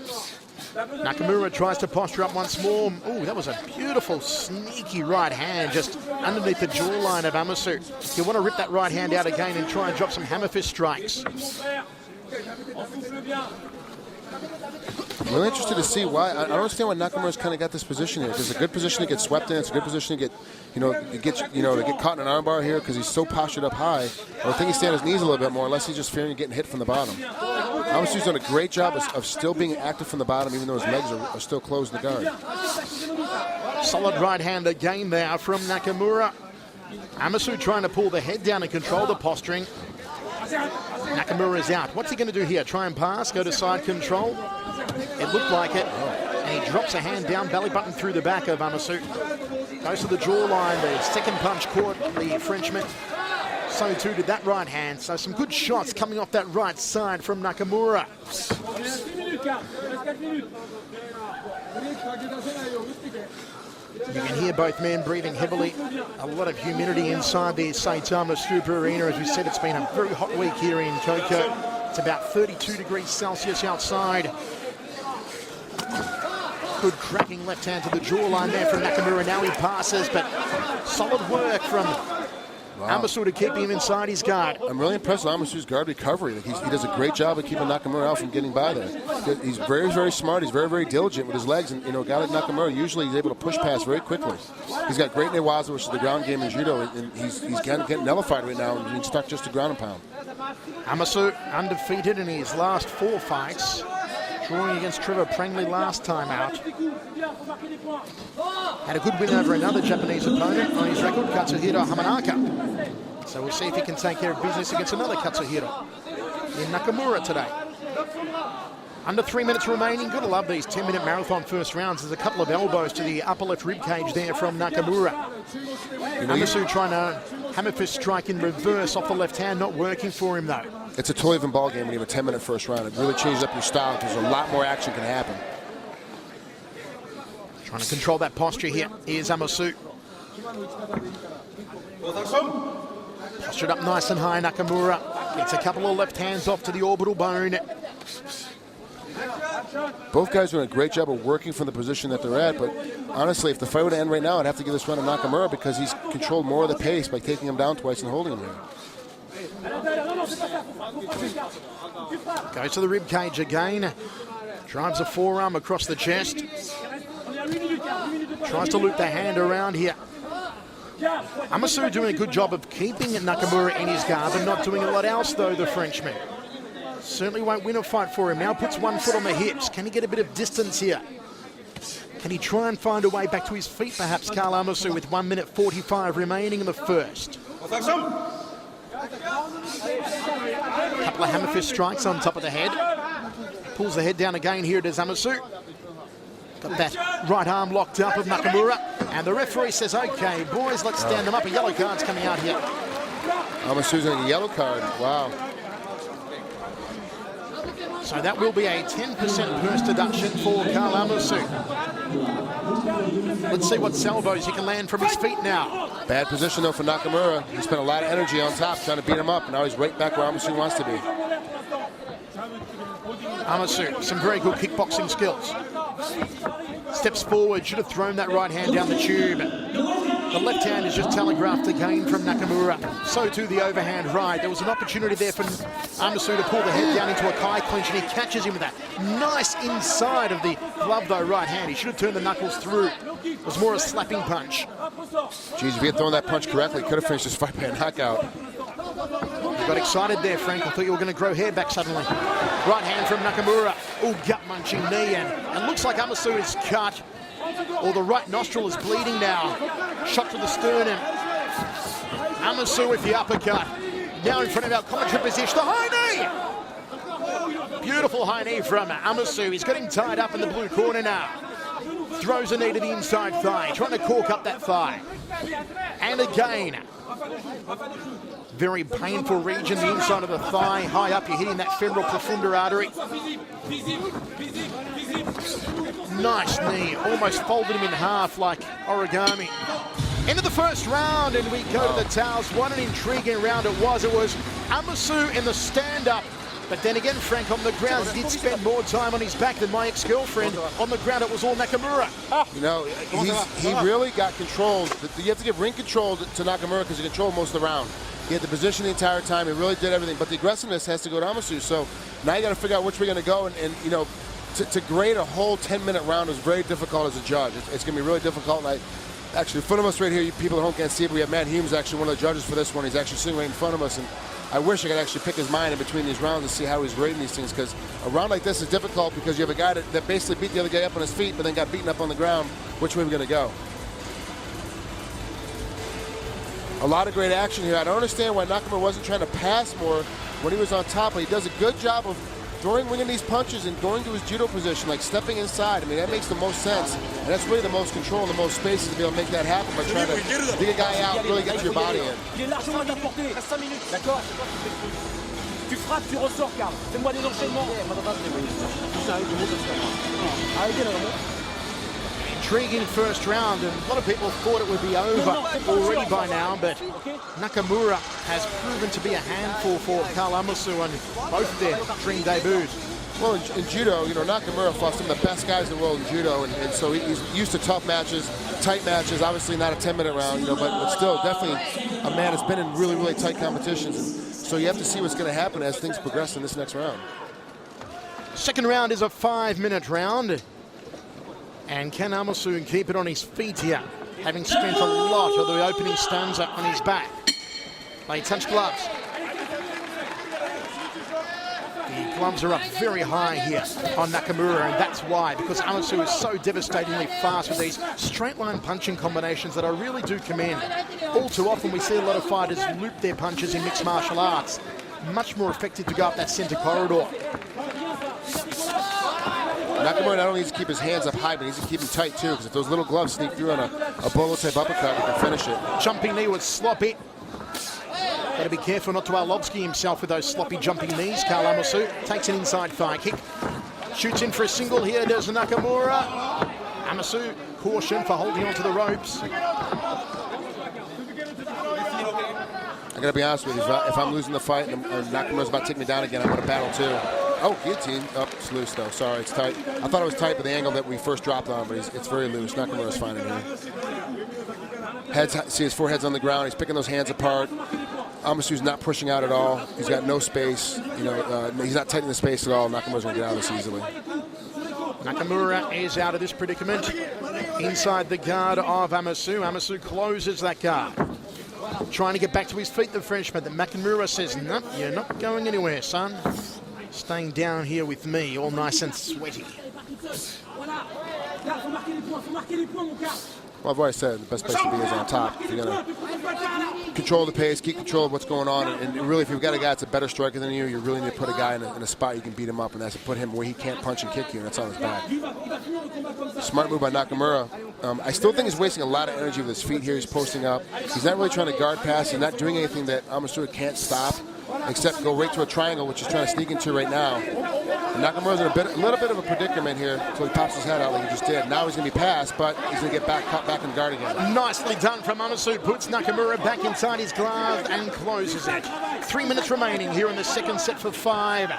Nakamura tries to posture up once more. Ooh, that was a beautiful, sneaky right hand just underneath the jawline of Amoussou. You want to rip that right hand out again and try and drop some hammer fist strikes. I'm really interested to see why. I don't understand why Nakamura's kind of got this position here. It's a good position to get swept in. It's a good position to get, to get caught in an armbar here because he's so postured up high. I think he's standing his knees a little bit more, unless he's just fearing getting hit from the bottom. Amoussou's done a great job of still being active from the bottom, even though his legs are still closed in the guard. Solid right hand again there from Nakamura. Amoussou trying to pull the head down and control the posturing. Nakamura is out. What's he going to do here? Try and pass, go to side control? It looked like it. And he drops a hand down, belly button through the back of Amoussou. Goes to the jawline. The second punch caught the Frenchman. So too did that right hand. So some good shots coming off that right side from Nakamura. You can hear both men breathing heavily. A lot of humidity inside the Saitama Super Arena. As we said, it's been a very hot week here in Tokyo. It's about 32 degrees Celsius outside. Good cracking left hand to the jawline there from Nakamura. Now he passes, but solid work from Amoussou to keep him inside his guard. I'm really impressed with Amoussou's guard recovery. He does a great job of keeping Nakamura out from getting by there. He's very, very smart. He's very, very diligent with his legs. And, a guy like Nakamura, usually he's able to push past very quickly. He's got great newaza, which is the ground game in judo. And he's getting nullified right now and being stuck just to ground and pound. Amoussou undefeated in his last 4 fights. Drawing against Trevor Prangley last time out. Had a good win over another Japanese opponent on his record, Kazuhiro Hamanaka. So we'll see if he can take care of business against another Kazuhiro in Nakamura today. Under 3 minutes remaining. Gotta love these 10-minute marathon first rounds. There's a couple of elbows to the upper left rib cage there from Nakamura. Amoussou trying to hammer fist strike in reverse off the left hand, not working for him though. It's a totally different ball game when you have a 10-minute first round. It really changes up your style because a lot more action can happen. Trying to control that posture here. Here's Amoussou. Postured up nice and high, Nakamura. Gets a couple of left hands off to the orbital bone. Both guys are doing a great job of working from the position that they're at, but honestly, if the fight were to end right now, I'd have to give this run to Nakamura because he's controlled more of the pace by taking him down twice and holding him here. Goes to the rib cage again. Drives a forearm across the chest. Tries to loop the hand around here. Amoussou doing a good job of keeping Nakamura in his guard, but not doing a lot else though, the Frenchman. Certainly won't win a fight for him. Now puts one foot on the hips. Can he get a bit of distance here? Can he try and find a way back to his feet, perhaps, Karl Amoussou, with 1 minute 45 remaining in the first? Couple of hammer fist strikes on top of the head. Pulls the head down again here to Amoussou. Got that right arm locked up of Nakamura. And the referee says, okay, boys, let's stand them up. A yellow card's coming out here. Amoussou's in a yellow card. Wow. So that will be a 10% purse deduction for Karl Amoussou. Let's see what salvos he can land from his feet now. Bad position, though, for Nakamura. He spent a lot of energy on top trying to beat him up, and now he's right back where Amoussou wants to be. Amoussou, some very good kickboxing skills. Steps forward, should have thrown that right hand down the tube. The left hand is just telegraphed again from Nakamura. So too the overhand right. There was an opportunity there for Amoussou to pull the head down into a Kai clinch, and he catches him with that nice inside of the glove, though, right hand. He should have turned the knuckles through. It was more a slapping punch. Geez, if he had thrown that punch correctly, he could have finished this fight by a knockout. You got excited there, Frank. I thought you were going to grow hair back suddenly. Right hand from Nakamura. Oh, gut-munching knee, and looks like Amoussou is cut. Or the right nostril is bleeding now. Shot to the sternum. Amoussou with the uppercut. Now in front of our commentary position, the high knee! Beautiful high knee from Amoussou. He's got him tied up in the blue corner now. Throws a knee to the inside thigh, trying to cork up that thigh. And again. Very painful region, the inside of the thigh. High up, you're hitting that femoral profunda artery. Nice knee, almost folded him in half like origami. End of the first round, and we go to the towels. What an intriguing round it was. It was Amoussou in the stand-up. But then again, Frank, on the ground, did spend more time on his back than my ex-girlfriend. On the ground, it was all Nakamura. You know, he really got controlled. You have to give ring control to Nakamura because he controlled most of the round. He had the position the entire time. He really did everything. But the aggressiveness has to go to Amoussou. So now you got to figure out which way you're going to go. And you know, to grade a whole 10-minute round is very difficult as a judge. It's going to be really difficult. And actually, in front of us right here, you people at home can't see it, but we have Matt Humes, actually one of the judges for this one. He's actually sitting right in front of us. And I wish I could actually pick his mind in between these rounds and see how he's grading these things, because a round like this is difficult because you have a guy that basically beat the other guy up on his feet but then got beaten up on the ground. Which way are we going to go? A lot of great action here. I don't understand why Nakamura wasn't trying to pass more when he was on top, but he does a good job of during winging these punches and going to his judo position, like stepping inside, I mean, that makes the most sense. And that's really the most control and the most spaces to be able to make that happen by trying to dig a guy out, really get your body in. Il est largement à ta portée. 5 minutes. D'accord. Tu frappes, tu ressors, Karl. Fais-moi des enchaînements. Intriguing first round, and a lot of people thought it would be over already by now, but Nakamura has proven to be a handful for Karl Amoussou on both of their dream debuts. Well, in judo, you know, Nakamura fought some of the best guys in the world in judo, and so he's used to tough matches, tight matches, obviously not a 10-minute round, you know, but still definitely a man that's been in really, really tight competitions. So you have to see what's going to happen as things progress in this next round. Second round is a 5-minute round. And can Amoussou keep it on his feet here, having spent a lot of the opening stanza on his back? They touch gloves. The gloves are up very high here on Nakamura, and that's why, because Amoussou is so devastatingly fast with these straight-line punching combinations that I really do commend. All too often we see a lot of fighters loop their punches in mixed martial arts. Much more effective to go up that center corridor. Nakamura not only needs to keep his hands up high, but he needs to keep them tight too, because if those little gloves sneak through on a bolo-type uppercut, you can finish it. Jumping knee was sloppy. Got to be careful not to Arlovsky himself with those sloppy jumping knees. Karl Amoussou takes an inside thigh kick. Shoots in for a single here, does Nakamura. Amoussou, caution for holding onto the ropes. I gotta be honest with you, if I'm losing the fight and Nakamura's about to take me down again, I'm gonna battle too. Oh, guillotine. Oh, it's loose though. Sorry, it's tight. I thought it was tight with the angle that we first dropped on, but it's very loose. Nakamura's fine in here. See his forehead's on the ground. He's picking those hands apart. Amoussou's not pushing out at all. He's got no space. You know, he's not tightening the space at all. Nakamura's gonna get out of this easily. Nakamura is out of this predicament. Inside the guard of Amoussou. Amoussou closes that guard. Trying to get back to his feet, the Frenchman. The Nakamura says, no, you're not going anywhere, son. Staying down here with me, all nice and sweaty. Well, I've always said the best place to be is on top. If you're going to control the pace, keep control of what's going on, and really, if you've got a guy that's a better striker than you, you really need to put a guy in a spot you can beat him up, and that's to put him where he can't punch and kick you, and that's on his back. Smart move by Nakamura. I still think he's wasting a lot of energy with his feet here. He's posting up. He's not really trying to guard pass. He's not doing anything that Amoussou can't stop, except go right to a triangle, which he's trying to sneak into right now. And Nakamura's in a little bit of a predicament here, so he pops his head out like he just did. Now he's going to be passed, but he's going to get caught back in guard again. Nicely done from Amoussou. Puts Nakamura back inside his glove and closes it. 3 minutes remaining here in the second set for 5.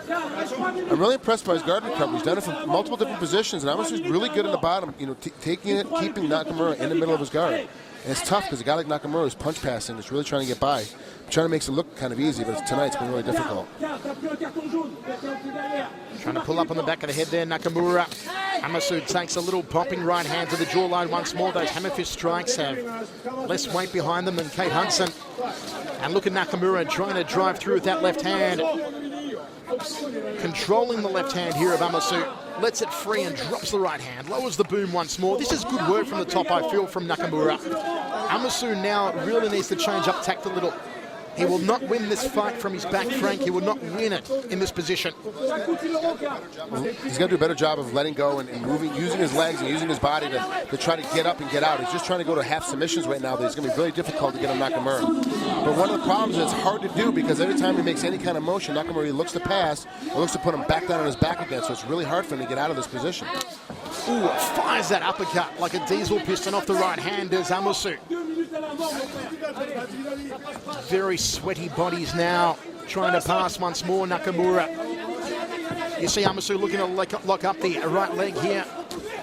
I'm really impressed by his guard recovery. He's done it from multiple different positions, and Amoussou's really good in the bottom, you know, taking it, keeping Nakamura in the middle of his guard. And it's tough because a guy like Nakamura is punch passing, is really trying to get by. Trying to make it look kind of easy, but tonight's been really difficult. Trying to pull up on the back of the head there, Nakamura. Amoussou takes a little popping right hand to the jawline once more. Those hammer fist strikes have less weight behind them than Kate Hudson. And look at Nakamura trying to drive through with that left hand. Controlling the left hand here of Amoussou. Lets it free and drops the right hand. Lowers the boom once more. This is good work from the top, I feel, from Nakamura. Amoussou now really needs to change up tact a little. He will not win this fight from his back, Frank. He will not win it in this position. Well, he's got to do a better job of letting go and moving, using his legs and using his body to try to get up and get out. He's just trying to go to half submissions right now, but it's going to be really difficult to get on Nakamura. But one of the problems is it's hard to do because every time he makes any kind of motion, Nakamura looks to pass or looks to put him back down on his back again, so it's really hard for him to get out of this position. Ooh, fires that uppercut like a diesel piston off the right hand, does Amoussou. Very sweaty bodies now, trying to pass once more, Nakamura. You see Amoussou looking to lock up the right leg here.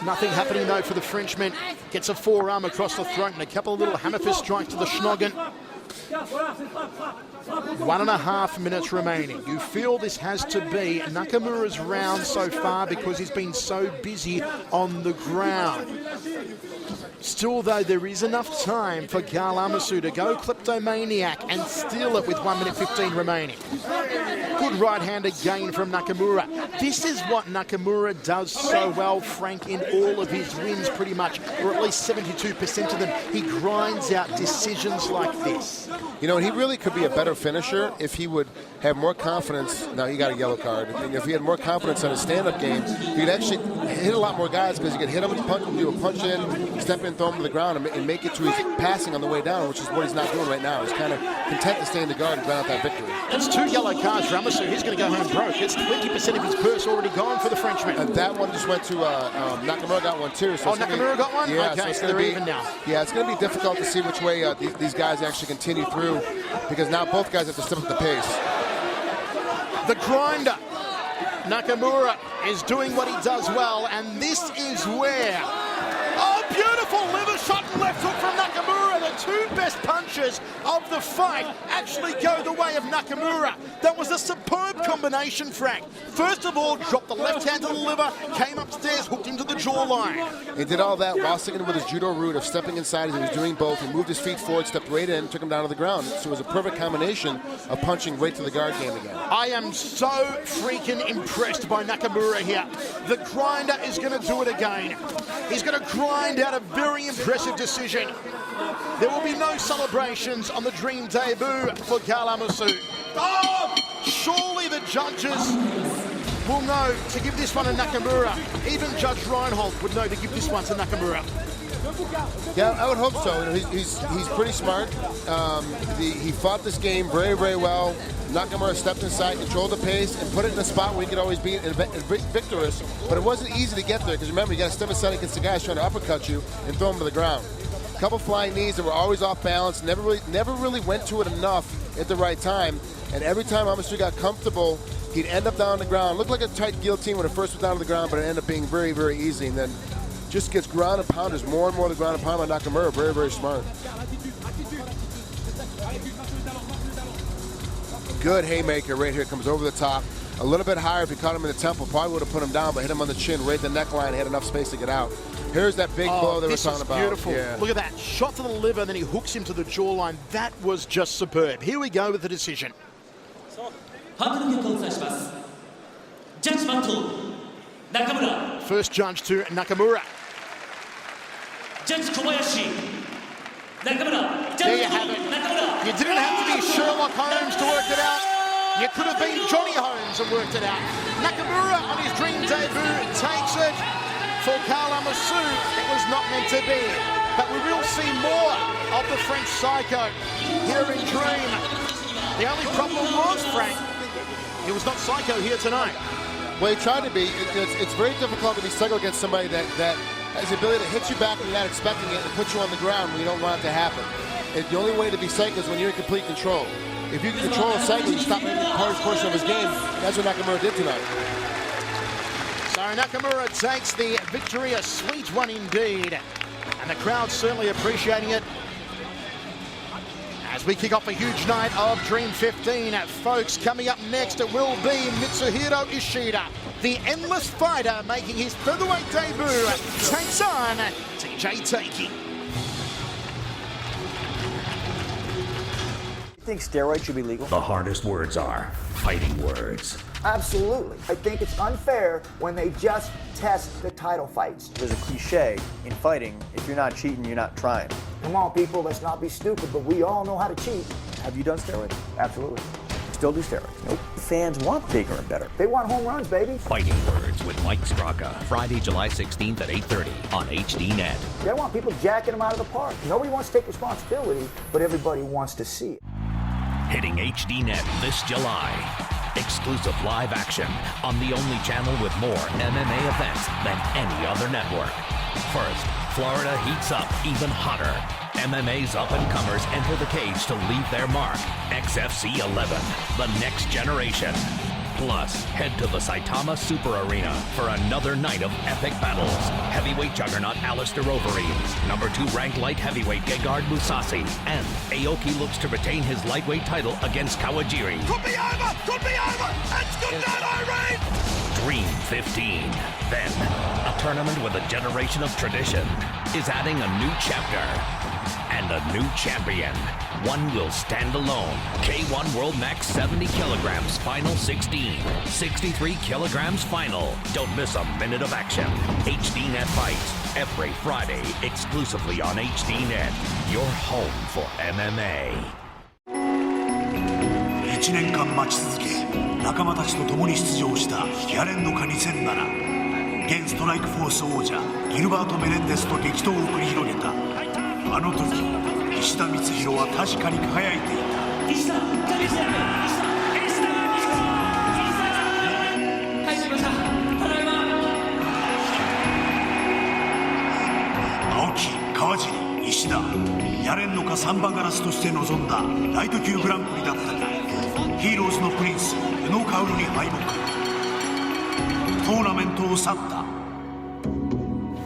Nothing happening though for the Frenchman. Gets a forearm across the throat and a couple of little hammer fist strikes to the schnoggin. 1.5 minutes remaining. You feel this has to be Nakamura's round so far because he's been so busy on the ground. Still, though, there is enough time for Karl Amoussou to go kleptomaniac and steal it with 1 minute 15 remaining. Good right-handed gain from Nakamura. This is what Nakamura does so well, Frank, in all of his wins pretty much, or at least 72% of them. He grinds out decisions like this. You know, he really could be a better finisher if he would have more confidence. Now, he got a yellow card. And if he had more confidence on his stand-up game, he'd actually hit a lot more guys because he could hit him and punch him, do a punch in, step in, throw him to the ground, and make it to his passing on the way down, which is what he's not doing right now. He's kind of content to stay in the guard and grind out that victory. That's 2 yellow cards for Amoussou. He's going to go home broke. It's 20% of his purse already gone for the Frenchman. That one just went to Nakamura got one too. So Nakamura got one? Yeah, okay, so they're even now. Yeah, it's going to be difficult to see which way these guys actually continue through because now both guys have to step up the pace. The grinder. Nakamura is doing what he does well, and this is where... Oh, beautiful liver shot and left hook from Nakamura. The 2 best punches of the fight actually go the way of Nakamura. That was a superb combination, Frank. First of all, dropped the left hand to the liver, came upstairs, hooked into the jawline. He did all that while sticking with his judo root of stepping inside as he was doing both. He moved his feet forward, stepped right in, took him down to the ground. So it was a perfect combination of punching right to the guard game again. I am so freaking impressed by Nakamura here. The grinder is going to do it again. He's going to grind out a very impressive decision. There will be no celebrations on the dream debut for Karl Amoussou. Oh, surely the judges will know to give this one to Nakamura. Even Judge Reinhold would know to give this one to Nakamura. Yeah, I would hope so. You know, he's pretty smart. He fought this game very, very well. Nakamura stepped inside, controlled the pace, and put it in a spot where he could always be victorious. But it wasn't easy to get there because remember, you got to step inside against the guys trying to uppercut you and throw him to the ground. A couple flying knees that were always off balance, never really went to it enough at the right time. And every time Amoussou got comfortable, he'd end up down on the ground. Looked like a tight guillotine when it first went down to the ground, but it ended up being very, very easy. And then just gets ground and pound. There's more and more the ground and pound by Nakamura. Very, very smart. Good haymaker right here. Comes over the top. A little bit higher. If he caught him in the temple, probably would have put him down, but hit him on the chin, right at the neckline. Had enough space to get out. Here's that big blow that we're talking about. Beautiful. Yeah. Look at that. Shot to the liver, and then he hooks him to the jawline. That was just superb. Here we go with the decision. First judge to Nakamura. There you have it. You didn't have to be Sherlock Holmes to work it out. You could have been Johnny Holmes and worked it out. Nakamura on his dream debut takes it. For Karl Amoussou, it was not meant to be. But we will see more of the French Psycho here in Dream. The only problem was, Frank, he was not Psycho here tonight. Well, he tried to be. It's very difficult to be Psycho against somebody that has the ability to hit you back when you're not expecting it and put you on the ground when you don't want it to happen. The only way to be Psycho is when you're in complete control. If you can control a Psycho, you stop maybe the portion of his game. That's what Nakamura did tonight. So Nakamura takes the victory, a sweet one indeed. And the crowd certainly appreciating it. As we kick off a huge night of Dream 15, folks, coming up next it will be Mitsuhiro Ishida, the endless fighter making his featherweight debut, takes on TJ Daiki. You think steroids should be legal? The hardest words are fighting words. Absolutely. I think it's unfair when they just test the title fights. There's a cliche in fighting, if you're not cheating, you're not trying. Come on, people, let's not be stupid, but we all know how to cheat. Have you done steroids? Absolutely. Still do steroids? Nope. Fans want bigger and better. They want home runs, baby. Fighting Words with Mike Straka, Friday, July 16th at 8:30 on HDNet. They want people jacking them out of the park. Nobody wants to take responsibility, but everybody wants to see it. Hitting HDNet this July. Exclusive live action on the only channel with more MMA events than any other network. First, Florida heats up even hotter. MMA's up-and-comers enter the cage to leave their mark. XFC 11, the next generation. Plus, head to the Saitama Super Arena for another night of epic battles. Heavyweight juggernaut Alistair Overeem, number 2 ranked light heavyweight Gegard Mousasi, and Aoki looks to retain his lightweight title against Kawajiri. Could be over! Could be over! It's good night, Irene! Dream 15. Then, a tournament with a generation of tradition is adding a new chapter and a new champion. One will stand alone. K1 World Max 70 kilograms, final 16. 63 kilograms final. Don't miss a minute of action. HDNet Fights, every Friday, exclusively on HDNet. Your home for MMA. 1年間待ち続け、仲間たちと共に出場したヤレンのカ2007。現ストライクフォース王者ギルバート・メネンデスと激闘を繰り広げた。あの時、石田光弘は確かに輝いていた。青木、川尻、石田、ヤレンのか3番ガラスとして臨んだライト級グランプリだったが、ヒーローズのプリンス宇野薫に敗北。トーナメントを去った。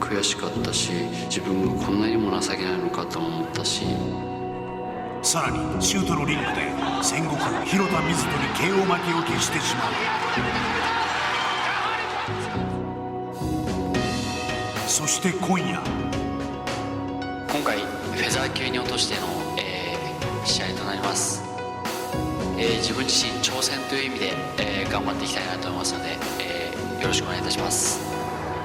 悔しかったし、自分がこんなにも情けないのかと思ったし、さらにシュートのリングで戦国広田水戸に KO 負けを喫してしまう。そして今夜、今回フェザー級に落としての、試合となります。自分自身挑戦という意味で、頑張っていきたいなと思いますので、よろしくお願いいたします。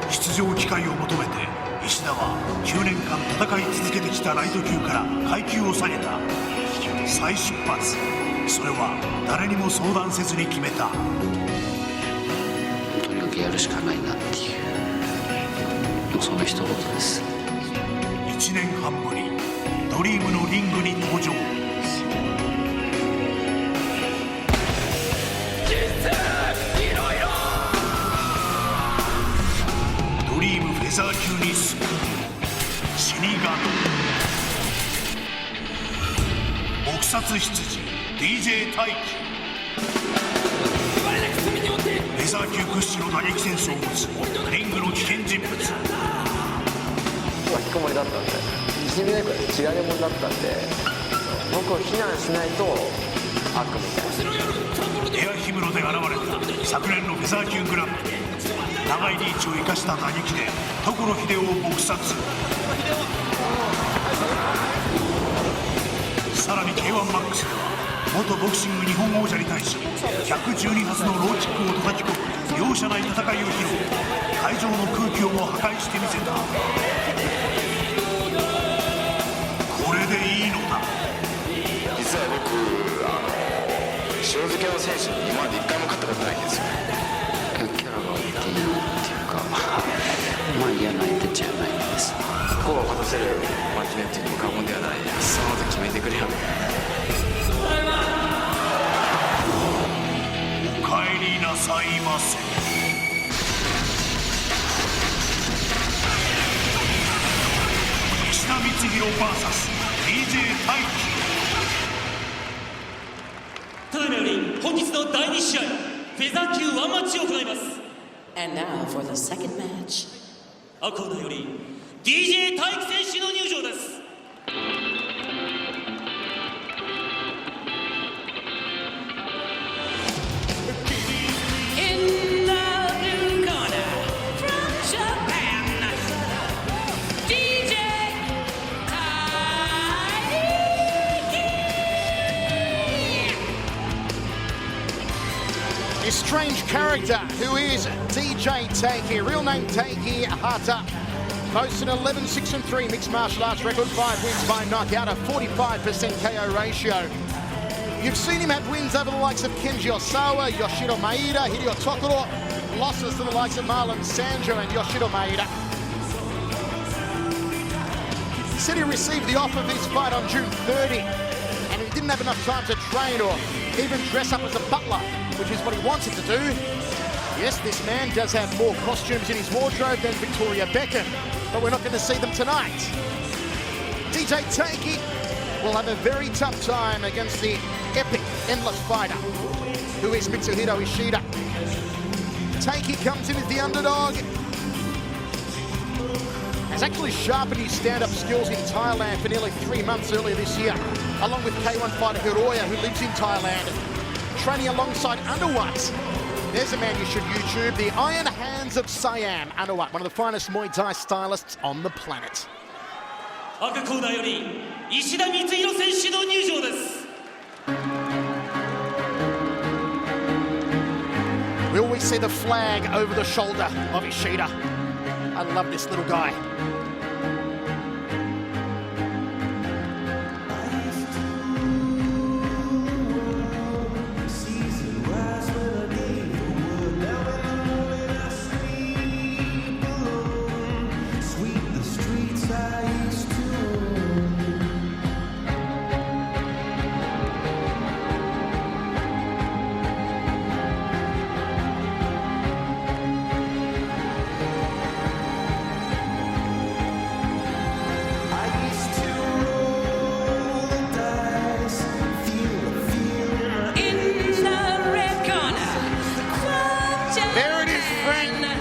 出場機会を求めて石田は9年間戦い続けてきたライト級から階級を下げた。再出発、それは誰にも相談せずに決めた。とにかくやるしかないなっていう、もうその一言です。1年半ぶり、ドリームのリングに登場。ドリームフェザー級に進む死神、撲殺羊 DJ 大輝、フェザー級屈指の打撃センスを持つリングの危険人物。引きこもりだったんで、いじめないくらい違うもんだったんで、僕を非難しないと悪みたいな。エアヒムロで現れた昨年のフェザー級グランプリ。長いリーチを生かした打撃で所秀夫を撲殺。さらに K1 マックスでは元ボクシング日本王者に対し112発のローキックを叩き込む容赦ない戦いを披露。会場の空気をも破壊してみせた。これでいいのだ。実は僕塩漬けの選手に今まで一回も勝ったことないんですよ。キャラがっていうか、まあ嫌な相手っちゃないです。ここは勝たせるマキネっていうのも過言ではない。その後決めてくれよ。お帰りなさいませ。石田光弘 VS DJ 大輝。ただいまより本日の第2試合、フェザー級ワンマッチを行います。 And now for the second match. 赤コーナーより DJ 大輝選手の入場です。In the blue corner, from Japan, DJ Daiki. A strange character who is DJ Daiki, real name Daiki Hata. Boasts an 11-6-3 mixed martial arts record, 5 wins by knockout, a 45% KO ratio. You've seen him have wins over the likes of Kenji Osawa, Yoshiro Maeda, Hideo Tokoro, losses to the likes of Marlon Sanjo and Yoshiro Maeda. He said he received the offer of this fight on June 30, and he didn't have enough time to train or even dress up as a butler, which is what he wanted to do. Yes, this man does have more costumes in his wardrobe than Victoria Beckham, but we're not going to see them tonight. DJ Daiki will have a very tough time against the epic, endless fighter. who is Mitsuhiro Ishida. Daiki comes in as the underdog. Has actually sharpened his stand-up skills in Thailand for nearly 3 months earlier this year, along with K1 fighter Hiroya, who lives in Thailand, training alongside Anuwat. There's a man you should YouTube, the Iron Hands of Siam, Anuwat, one of the finest Muay Thai stylists on the planet. 赤コーナーより石田光弘選手の入場です。 We always see the flag over the shoulder of Ishida. I love this little guy.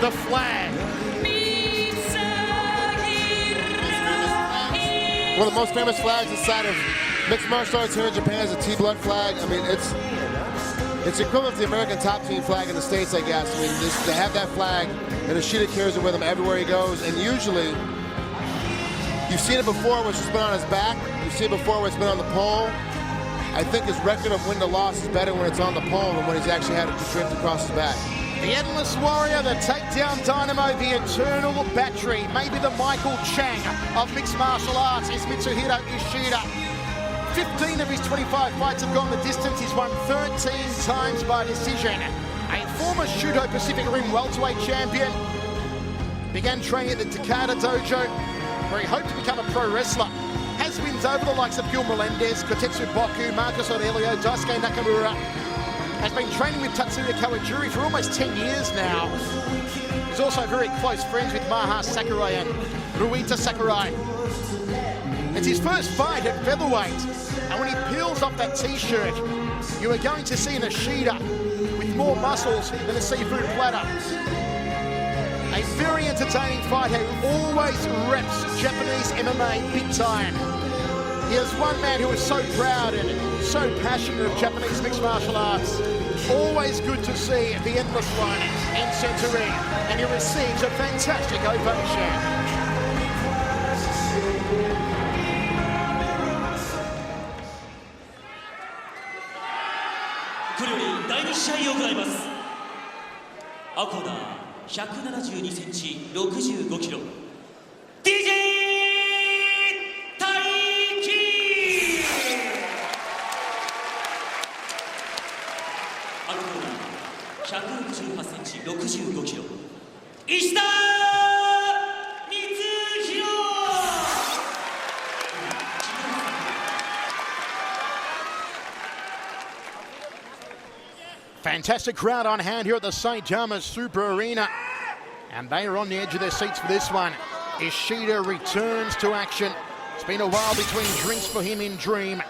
The flag. One of the most famous flags inside of mixed martial arts here in Japan is a T-blood flag. I mean, it's equivalent to the American top team flag in the States, I guess. I mean, they have that flag, and Ishida carries it with him everywhere he goes. And usually, you've seen it before where it's just been on his back. You've seen it before where it's been on the pole. I think his record of win to loss is better when it's on the pole than when he's actually had it draped across his back. The Endless Warrior, the takedown dynamo, the eternal battery, maybe the Michael Chang of mixed martial arts is Mitsuhiro Ishida. 15 of his 25 fights have gone the distance. He's won 13 times by decision. A former Shudo Pacific Rim welterweight champion. Began training at the Takada Dojo, where he hoped to become a pro wrestler. Has wins over the likes of Gil Melendez, Kotetsu Boku, Marcus Aurelio, Daisuke Nakamura. Has been training with Tatsuya Kawajiri for almost 10 years now. He's also very close friends with Maha Sakurai and Ruita Sakurai. It's his first fight at featherweight, and when he peels off that t-shirt, you are going to see an Ishida with more muscles than a seafood platter. A very entertaining fighter who always reps Japanese MMA big time. He is one man who is so proud and so passionate of Japanese mixed martial arts. Always good to see the Endless One in center ring, and he receives a fantastic ovation. これより第2試合を行います。青コーナー172センチ65キロ DJ 大輝。赤コーナー168センチ65キロ石田光弘。 Fantastic crowd on hand here at the Saitama Super Arena. And they are on the edge of their seats for this one. Ishida returns to action. It's been a while between drinks for him in Dream.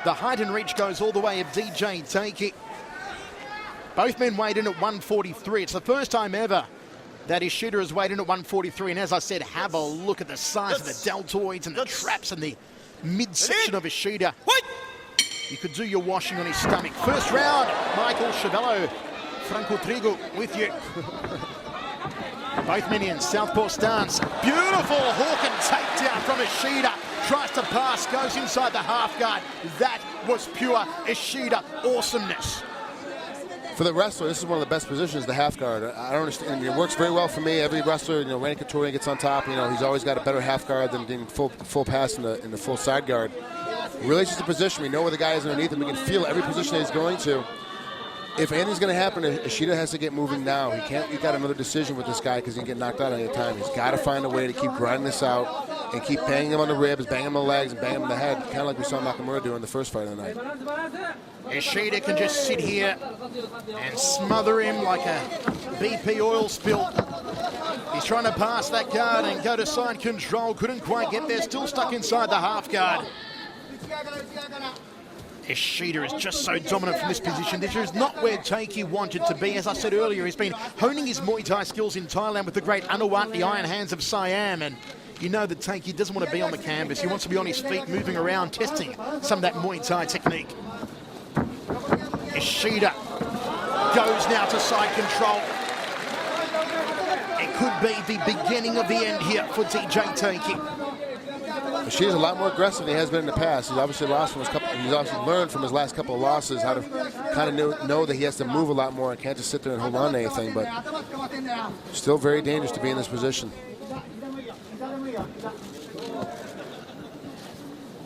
The height and reach goes all the way of DJ Daiki. Both men weighed in at 143. It's the first time ever that Ishida has weighed in at 143. And as I said, have a look at the size of the deltoids and the traps and the midsection of Ishida. You could do your washing on his stomach. First round, Michael Chavello, Franco Trigo with you. Both men in southpaw stance. Beautiful hook and takedown from Ishida. Tries to pass, goes inside the half guard. That was pure Ishida awesomeness. For the wrestler, this is one of the best positions, the half guard. I don't understand. It works very well for me. Every wrestler, Randy Couture gets on top. He's always got a better half guard than full pass in the full side guard. Really, just a position. We know where the guy is underneath him. We can feel every position that he's going to. If anything's going to happen, Ishida has to get moving now. He can't. He got another decision with this guy because he can get knocked out any time. He's got to find a way to keep grinding this out and keep banging him on the ribs, banging him on the legs, and banging him on the head, kind of like we saw Nakamura do in the first fight of the night. Ishida can just sit here and smother him like a BP oil spill. He's trying to pass that guard and go to side control. Couldn't quite get there. Still stuck inside the half guard. Ishida is just so dominant from this position. This is not where Daiki wanted to be. As I said earlier, he's been honing his Muay Thai skills in Thailand with the great Anuwat, the iron hands of Siam, and you know that Daiki doesn't want to be on the canvas. He wants to be on his feet, moving around, testing some of that Muay Thai technique. Ishida goes now to side control. It could be the beginning of the end here for DJ Daiki. Ishida's a lot more aggressive than he has been in the past. He's obviously lost from he's obviously learned from his last couple of losses how to kind of know that he has to move a lot more and can't just sit there and hold on to anything. But still very dangerous to be in this position.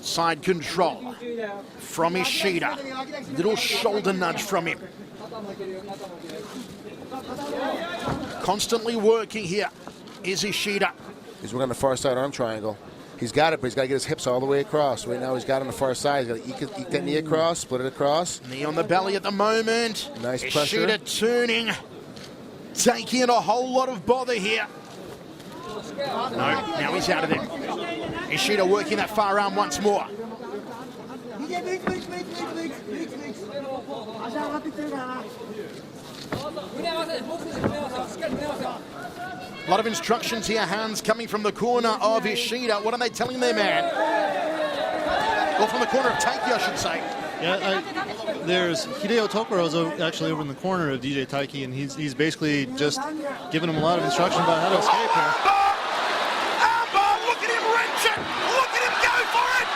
Side control from Ishida. Little shoulder nudge from him. Constantly working here is Ishida. He's working on the far side arm triangle. He's got it, but he's got to get his hips all the way across. Right now he's got it on the far side. He's got to eke that knee across, split it across. Knee on the belly at the moment. Nice pressure. Ishida turning. Taking in a whole lot of bother here. No, now he's out of there. Ishida working that far arm once more. A lot of instructions here, hands coming from the corner of Ishida. What are they telling their man? Or from the corner of Daiki, I should say. Yeah, there's Hideo Tokoro's actually over in the corner of DJ Daiki, and he's basically just giving him a lot of instruction about how to escape here. Look at him wrench it! Look at him go for it!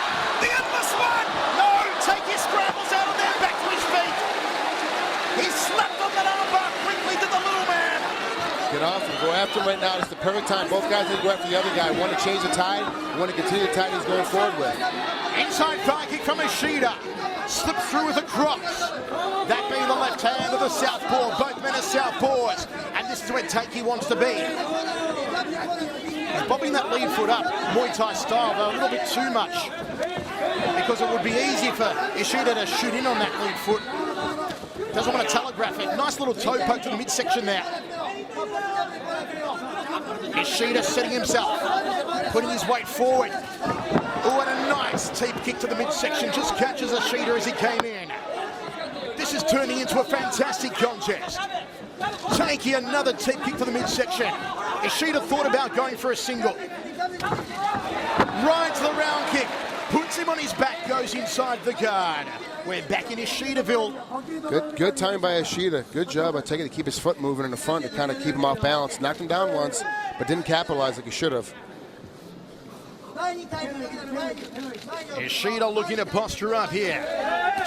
The endless one! No, Daiki scrambles out of there, back to his feet. He slapped on that armbar quickly to the little man. Get off and go after him right now. It's the perfect time. Both guys need to go after the other guy. One to change the tide, one to continue the tide he's going forward with. Inside thigh kick from Ishida. Slips through with a cross. That being the left hand of the southpaw. Both men are southpaws. And this is where Daiki wants to be. He's bobbing that lead foot up, Muay Thai style, though a little bit too much. Because it would be easy for Ishida to shoot in on that lead foot. Doesn't want to telegraph it. Nice little toe poke to the midsection there. Ishida setting himself, putting his weight forward. Oh, and a nice teep kick to the midsection. Just catches Ishida as he came in. This is turning into a fantastic contest. Daiki, another teep kick to the midsection. Ishida thought about going for a single. Rides the round kick, puts him on his back, goes inside the guard. We're back in Ishidaville. Good time by Ishida. Good job by Daiki to keep his foot moving in the front to kind of keep him off balance. Knocked him down once, but didn't capitalize like he should have. Ishida looking to posture up here.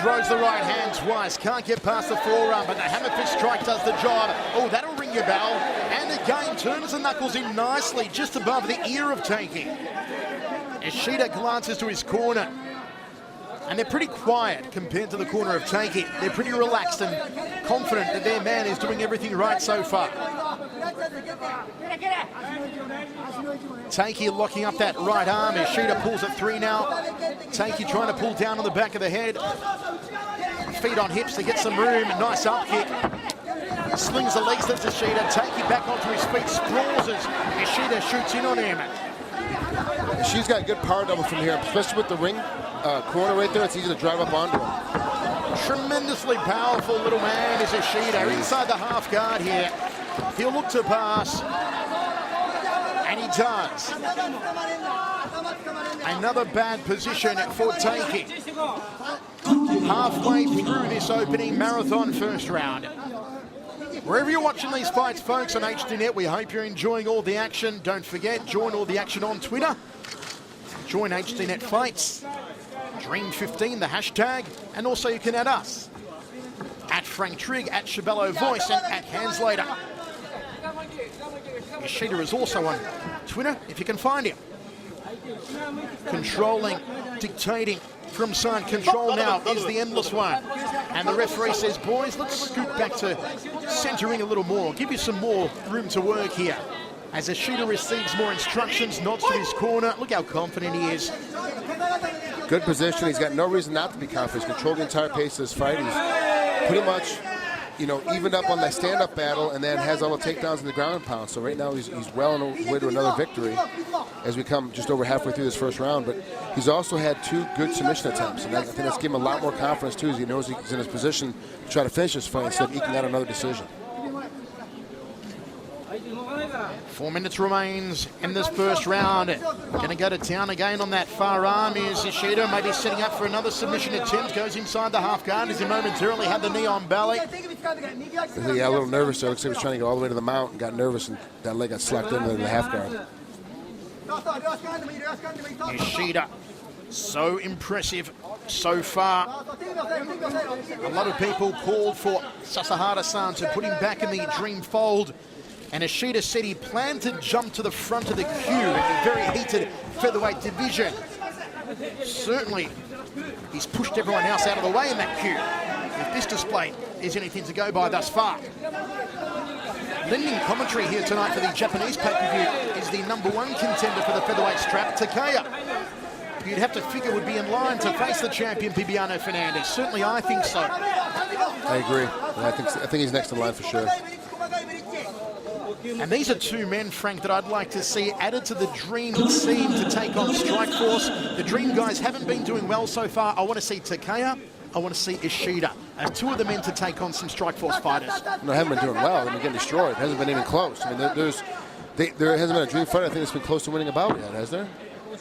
Throws the right hand twice. Can't get past the forearm, but the hammer fist strike does the job. Oh, that'll ring your bell. And again, turns the knuckles in nicely, just above the ear of Daiki. Ishida glances to his corner. And they're pretty quiet compared to the corner of Daiki. They're pretty relaxed and confident that their man is doing everything right so far. Daiki locking up that right arm. Ishida pulls at 3 now. Daiki trying to pull down on the back of the head. Feet on hips to get some room. Nice up kick. Slings the legs to Ishida. Daiki back onto his feet. Sprawls as Ishida shoots in on him. She's got good power double from here, especially with the ring corner right there. It's easy to drive up onto him. Tremendously powerful little man is Ishida. Inside the half guard here. He'll look to pass. And he does. Another bad position for Daiki. Halfway through this opening marathon first round. Wherever you're watching these fights, folks, on HDNet, we hope you're enjoying all the action. Don't forget, join all the action on Twitter. Join HDNet Fights. Dream15, the hashtag. And also you can add us. At Frank Trigg, at Shabello Voice, and at Hanslater. Ishida is also on Twitter, if you can find him. Controlling, dictating from side control now is the endless one. And the referee says, boys, let's scoot back to centering a little more. Give you some more room to work here. As Ishida receives more instructions, nods to his corner. Look how confident he is. Good position. He's got no reason not to be confident. He's controlled the entire pace of this fight. He's pretty much you know, evened up on that stand-up battle and then has all the takedowns in the ground and pound. So right now he's well on the way to another victory as we come just over halfway through this first round. But he's also had 2 good submission attempts, and I think that's given him a lot more confidence too, as he knows he's in his position to try to finish this fight instead of eking out another decision. 4 minutes remains in this first round. Going to go to town again on that far arm is Ishida, maybe setting up for another submission attempt. Goes inside the half guard as he momentarily had the knee on belly. Yeah, a little nervous there. Looks like he was trying to go all the way to the mount and got nervous, and that leg got slapped into the half guard. Ishida, so impressive so far. A lot of people called for Sasahara-san to put him back in the dream fold. And Ishida said he planned to jump to the front of the queue in the very heated featherweight division. Certainly, he's pushed everyone else out of the way in that queue. If this display is anything to go by thus far. Lending commentary here tonight for the Japanese pay-per-view is the #1 contender for the featherweight strap, Takeya. You'd have to figure would be in line to face the champion, Bibiano Fernandez. Certainly, I think so. I agree. I think he's next in line for sure. And these are 2 men, Frank, that I'd like to see added to the Dream team to take on Strikeforce. The Dream guys haven't been doing well so far. I want to see Takeya. I want to see Ishida as 2 of the men to take on some Strikeforce fighters. No, they haven't been doing well. They've been getting destroyed. It hasn't been even close. I mean, there hasn't been a Dream fighter I think that's been close to winning a bout yet, has there?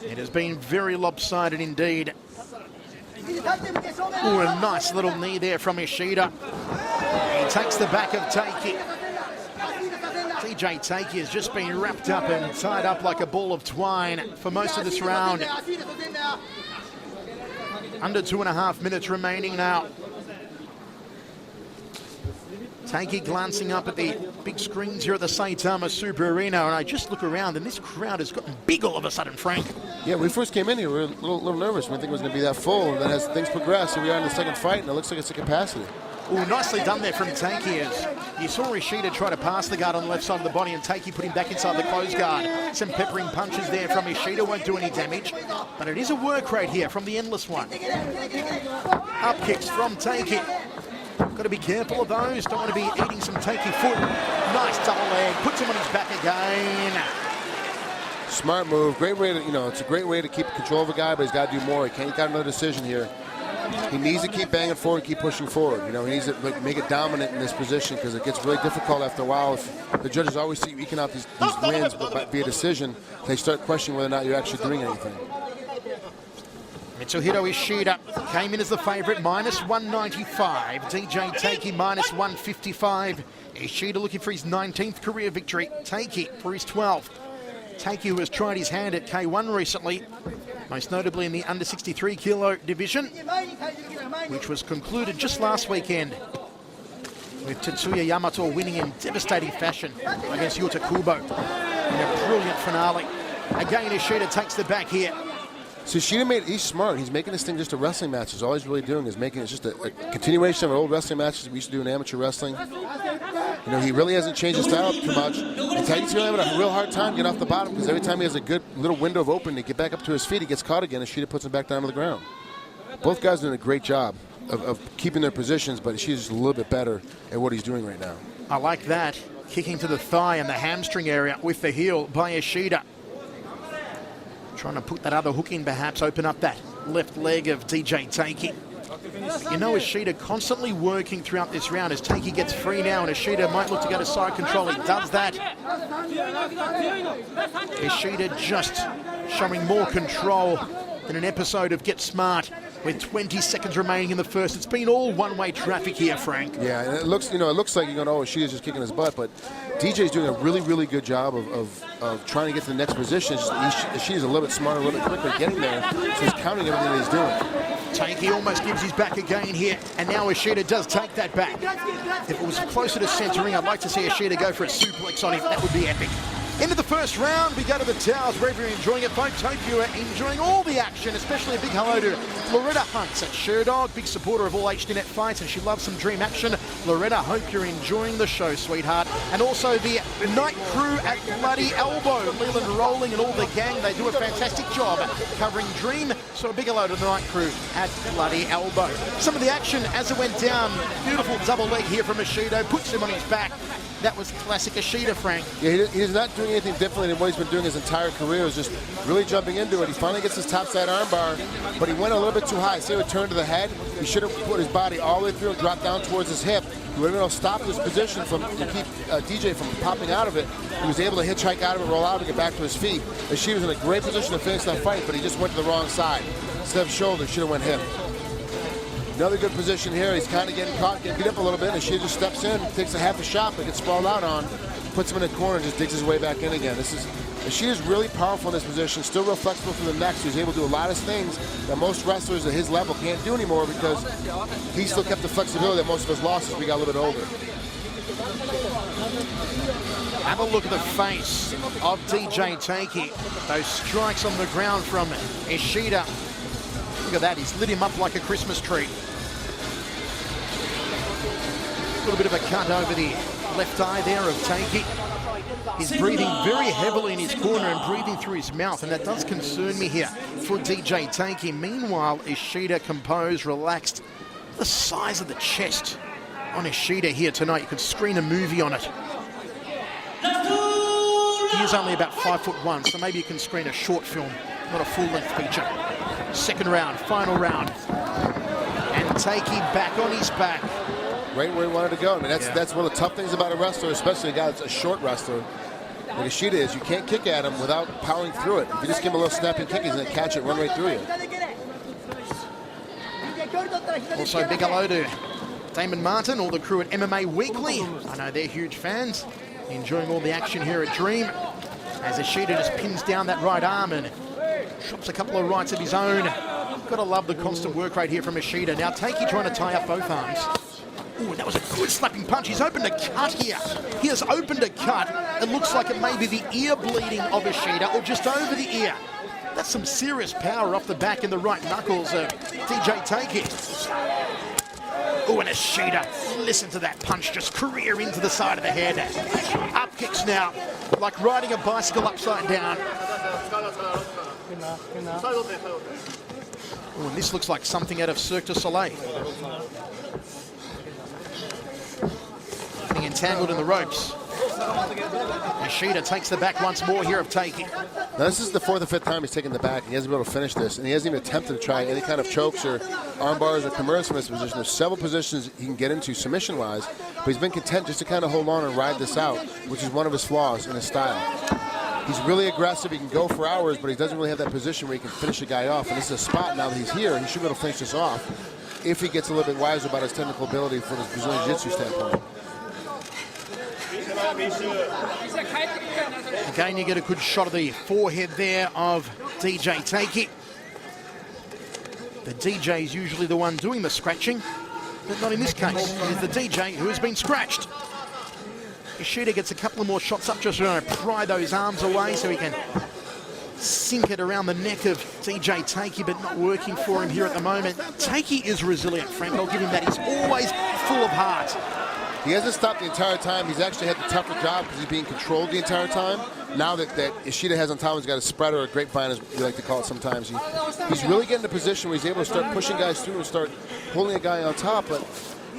It has been very lopsided indeed. Ooh, a nice little knee there from Ishida. He takes the back of Daiki. DJ Daiki has just been wrapped up and tied up like a ball of twine for most of this round. Under 2.5 minutes remaining now. Daiki glancing up at the big screens here at the Saitama Super Arena, and I just look around and this crowd has gotten big all of a sudden, Frank. Yeah, when we first came in here, we were a little nervous. We didn't think it was going to be that full, and then as things progress, here we are in the second fight, and it looks like it's a capacity. Oh, nicely done there from Daiki. As you saw Ishida try to pass the guard on the left side of the body, and Daiki put him back inside the closed guard. Some peppering punches there from Ishida won't do any damage, but it is a work rate here from the Endless One. Up kicks from Daiki. Got to be careful of those. Don't want to be eating some Daiki foot. Nice double leg. Puts him on his back again. Smart move. Great way to, it's a great way to keep control of a guy, but he's got to do more. He got another decision here. He needs to keep banging forward and keep pushing forward. He needs to make it dominant in this position, because it gets really difficult after a while. If the judges always see you eking out these wins via decision, they start questioning whether or not you're actually doing anything. Mitsuhiro Ishida came in as the favourite, -195. DJ Daiki -155. Ishida looking for his 19th career victory. Daiki for his 12th. Daiki, who has tried his hand at K1 recently, most notably in the under 63 kilo division, which was concluded just last weekend with Tetsuya Yamato winning in devastating fashion against Yuta Kubo in a brilliant finale. Again, Ishida takes the back here. So he's smart. He's making this thing just a wrestling match. Is all he's really doing is making it just a continuation of old wrestling matches we used to do in amateur wrestling. He really hasn't changed his style too much. And Taiki's really having a real hard time getting off the bottom, because every time he has a good little window of opening to get back up to his feet, he gets caught again, and Ishida puts him back down to the ground. Both guys are doing a great job of keeping their positions, but Ishida's just a little bit better at what he's doing right now. I like that. Kicking to the thigh and the hamstring area with the heel by Ishida. Trying to put that other hook in, perhaps open up that left leg of DJ Daiki. Ishida constantly working throughout this round as Daiki gets free now, and Ishida might look to go to side control. He does that. Ishida just showing more control than an episode of Get Smart with 20 seconds remaining in the first. It's been all one-way traffic here, Frank. Yeah, and it looks like you're going, oh, Ishida's just kicking his butt, but DJ's doing a really, really good job of trying to get to the next position. Ishida's a little bit smarter, a little bit quicker getting there, so he's counting everything that he's doing. Daiki almost gives his back again here, and now Ishida does take that back. If it was closer to centering, I'd like to see Ishida go for a suplex on him. That would be epic. Into the first round, we go to the towers. Wherever you're enjoying it, folks, hope you are enjoying all the action, especially a big hello to Loretta Hunts at Sherdog, big supporter of all HDNet fights, and she loves some dream action. Loretta, hope you're enjoying the show, sweetheart. And also the night crew at Bloody Elbow, Leland Rolling and all the gang. They do a fantastic job covering Dream So a big hello to the night crew at Bloody Elbow. Some of the action as it went down. Beautiful double leg here from Ishida. Puts him on his back. That was classic Ishida, Frank. Yeah, he's not doing anything differently than what he's been doing his entire career. He's just really jumping into it. He finally gets his topside armbar, but he went a little bit too high. See how it turned to the head? He should have put his body all the way through and dropped down towards his hip. He would have been able to stop his position to keep DJ from popping out of it. He was able to hitchhike out of it, roll out, and get back to his feet. Ishida was in a great position to finish that fight, but he just went to the wrong side. Instead of shoulder, should have went hip. Another good position here. He's kind of getting caught, getting beat up a little bit, and Ishida just steps in, takes a half a shot, but gets sprawled out on, puts him in a corner, and just digs his way back in again. Ishida's really powerful in this position, still real flexible from the neck, so he's able to do a lot of things that most wrestlers at his level can't do anymore because he still kept the flexibility that most of us lost as we got a little bit older. Have a look at the face of DJ Daiki. Those strikes on the ground from Ishida. Look at that, he's lit him up like a Christmas tree. A little bit of a cut over the left eye there of Daiki. He's breathing very heavily in his corner and breathing through his mouth, and that does concern me here for DJ Daiki. Meanwhile, Ishida composed, relaxed. The size of the chest on Ishida here tonight. You could screen a movie on it. He is only about 5'1", so maybe you can screen a short film, not a full-length feature. Second round, final round. And Daiki back on his back. Right where he wanted to go. I mean, that's one of the tough things about a wrestler, especially a guy that's a short wrestler. Like Ishida is, you can't kick at him without powering through it. If you just give him a little snapping kick, he's going to catch it, run right through you. Also, big hello to Damon Martin, all the crew at MMA Weekly. I know they're huge fans. Enjoying all the action here at Dream. As Ishida just pins down that right arm and drops a couple of rights of his own. Gotta love the constant work rate here from Ishida. Now Daiki trying to tie up both arms. Ooh, that was a good slapping punch. He's opened a cut here. He has opened a cut. It looks like it may be the ear bleeding of Ishida or just over the ear. That's some serious power off the back in the right knuckles of DJ Daiki. Oh, and Ishida, listen to that punch, just career into the side of the head. Up kicks now, like riding a bicycle upside down. Oh, and this looks like something out of Cirque du Soleil. Getting entangled in the ropes. Ishida takes the back once more here of Daiki. Now this is the fourth or fifth time he's taken the back, and he hasn't been able to finish this, and he hasn't even attempted to try any kind of chokes or arm bars or Kimuras from this position. There's several positions he can get into submission-wise, but he's been content just to kind of hold on and ride this out, which is one of his flaws in his style. He's really aggressive, he can go for hours, but he doesn't really have that position where he can finish a guy off, and this is a spot now that he's here, he should be able to finish this off if he gets a little bit wiser about his technical ability from his Brazilian Jiu-Jitsu standpoint. Again, you get a good shot of the forehead there of DJ Daiki. The DJ is usually the one doing the scratching, but not in this case. It is the DJ who has been scratched. Ishida gets a couple of more shots up, just trying to pry those arms away so he can sink it around the neck of DJ Daiki, but not working for him here at the moment. Daiki is resilient, Frank. I'll give him that. He's always full of heart. He hasn't stopped the entire time. He's actually had the tougher job because he's being controlled the entire time. Now that Ishida has on top, he's got a spread or a grapevine, as we like to call it sometimes. He's really getting in a position where he's able to start pushing guys through and start pulling a guy on top. But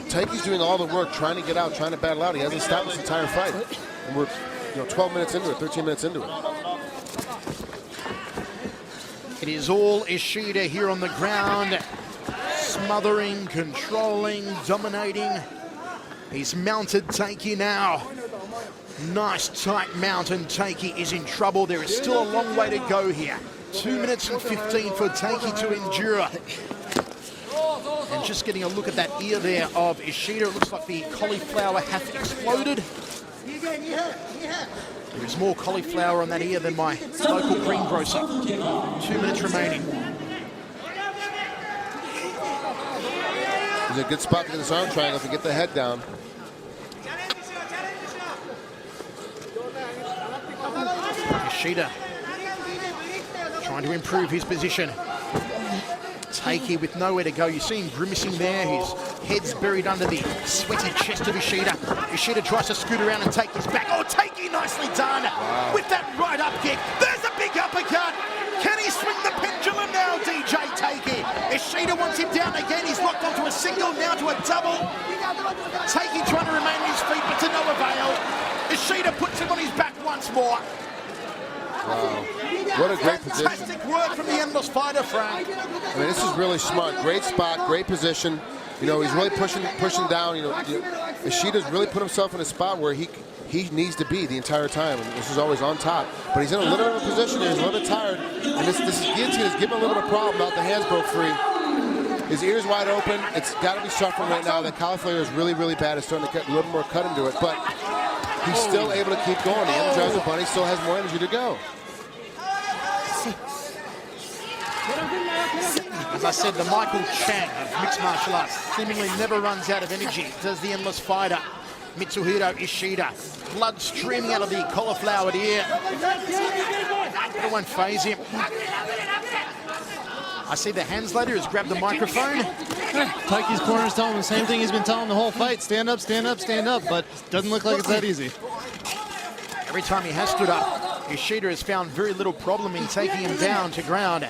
Daiki's doing all the work, trying to get out, trying to battle out. He hasn't stopped this entire fight. And we're 12 minutes into it, 13 minutes into it. It is all Ishida here on the ground, smothering, controlling, dominating. He's mounted Daiki now. Nice tight mount, and Daiki is in trouble. There is still a long way to go here. 2 minutes and 15 for Daiki to endure. And just getting a look at that ear there of Ishida, it looks like the cauliflower hath exploded. There is more cauliflower on that ear than my local greengrocer. 2 minutes remaining. He's a good spot to get this arm triangle to get the head down. Ishida trying to improve his position. Daiki with nowhere to go. You see him grimacing there. His head's buried under the sweaty chest of Ishida. Ishida tries to scoot around and take his back. Oh, Daiki nicely done. Wow. With that right up kick. There's a big uppercut. Can he swing the pendulum now, DJ Ishida wants him down again. He's locked onto a single, now to a double. Daiki trying to remain on his feet, but to no avail. Ishida puts him on his back once more. Wow. What a great position. Fantastic work from the endless fighter, Frank. I mean, this is really smart. Great spot, great position. You know, he's really pushing down. Ishida's really put himself in a spot where he needs to be the entire time. And this is always on top. But he's in a little bit of a position here. He's a little bit tired. And this guillotine is giving him a little bit of problem out. The hands broke free. His ear's wide open. It's got to be suffering right now. That cauliflower is really, really bad. It's starting to get a little more cut into it. But he's still able to keep going. The Energizer Bunny still has more energy to go. As I said, the Michael Chang of mixed martial arts seemingly never runs out of energy. Does the endless fighter, Mitsuhiro Ishida. Blood streaming out of the cauliflowered ear. It won't phase him. I see the Hanslater has grabbed the microphone. Daiki's corner's telling him the same thing he's been telling the whole fight. Stand up, stand up, stand up. But it doesn't look like it's that easy. Every time he has stood up, Ishida has found very little problem in taking him down to ground.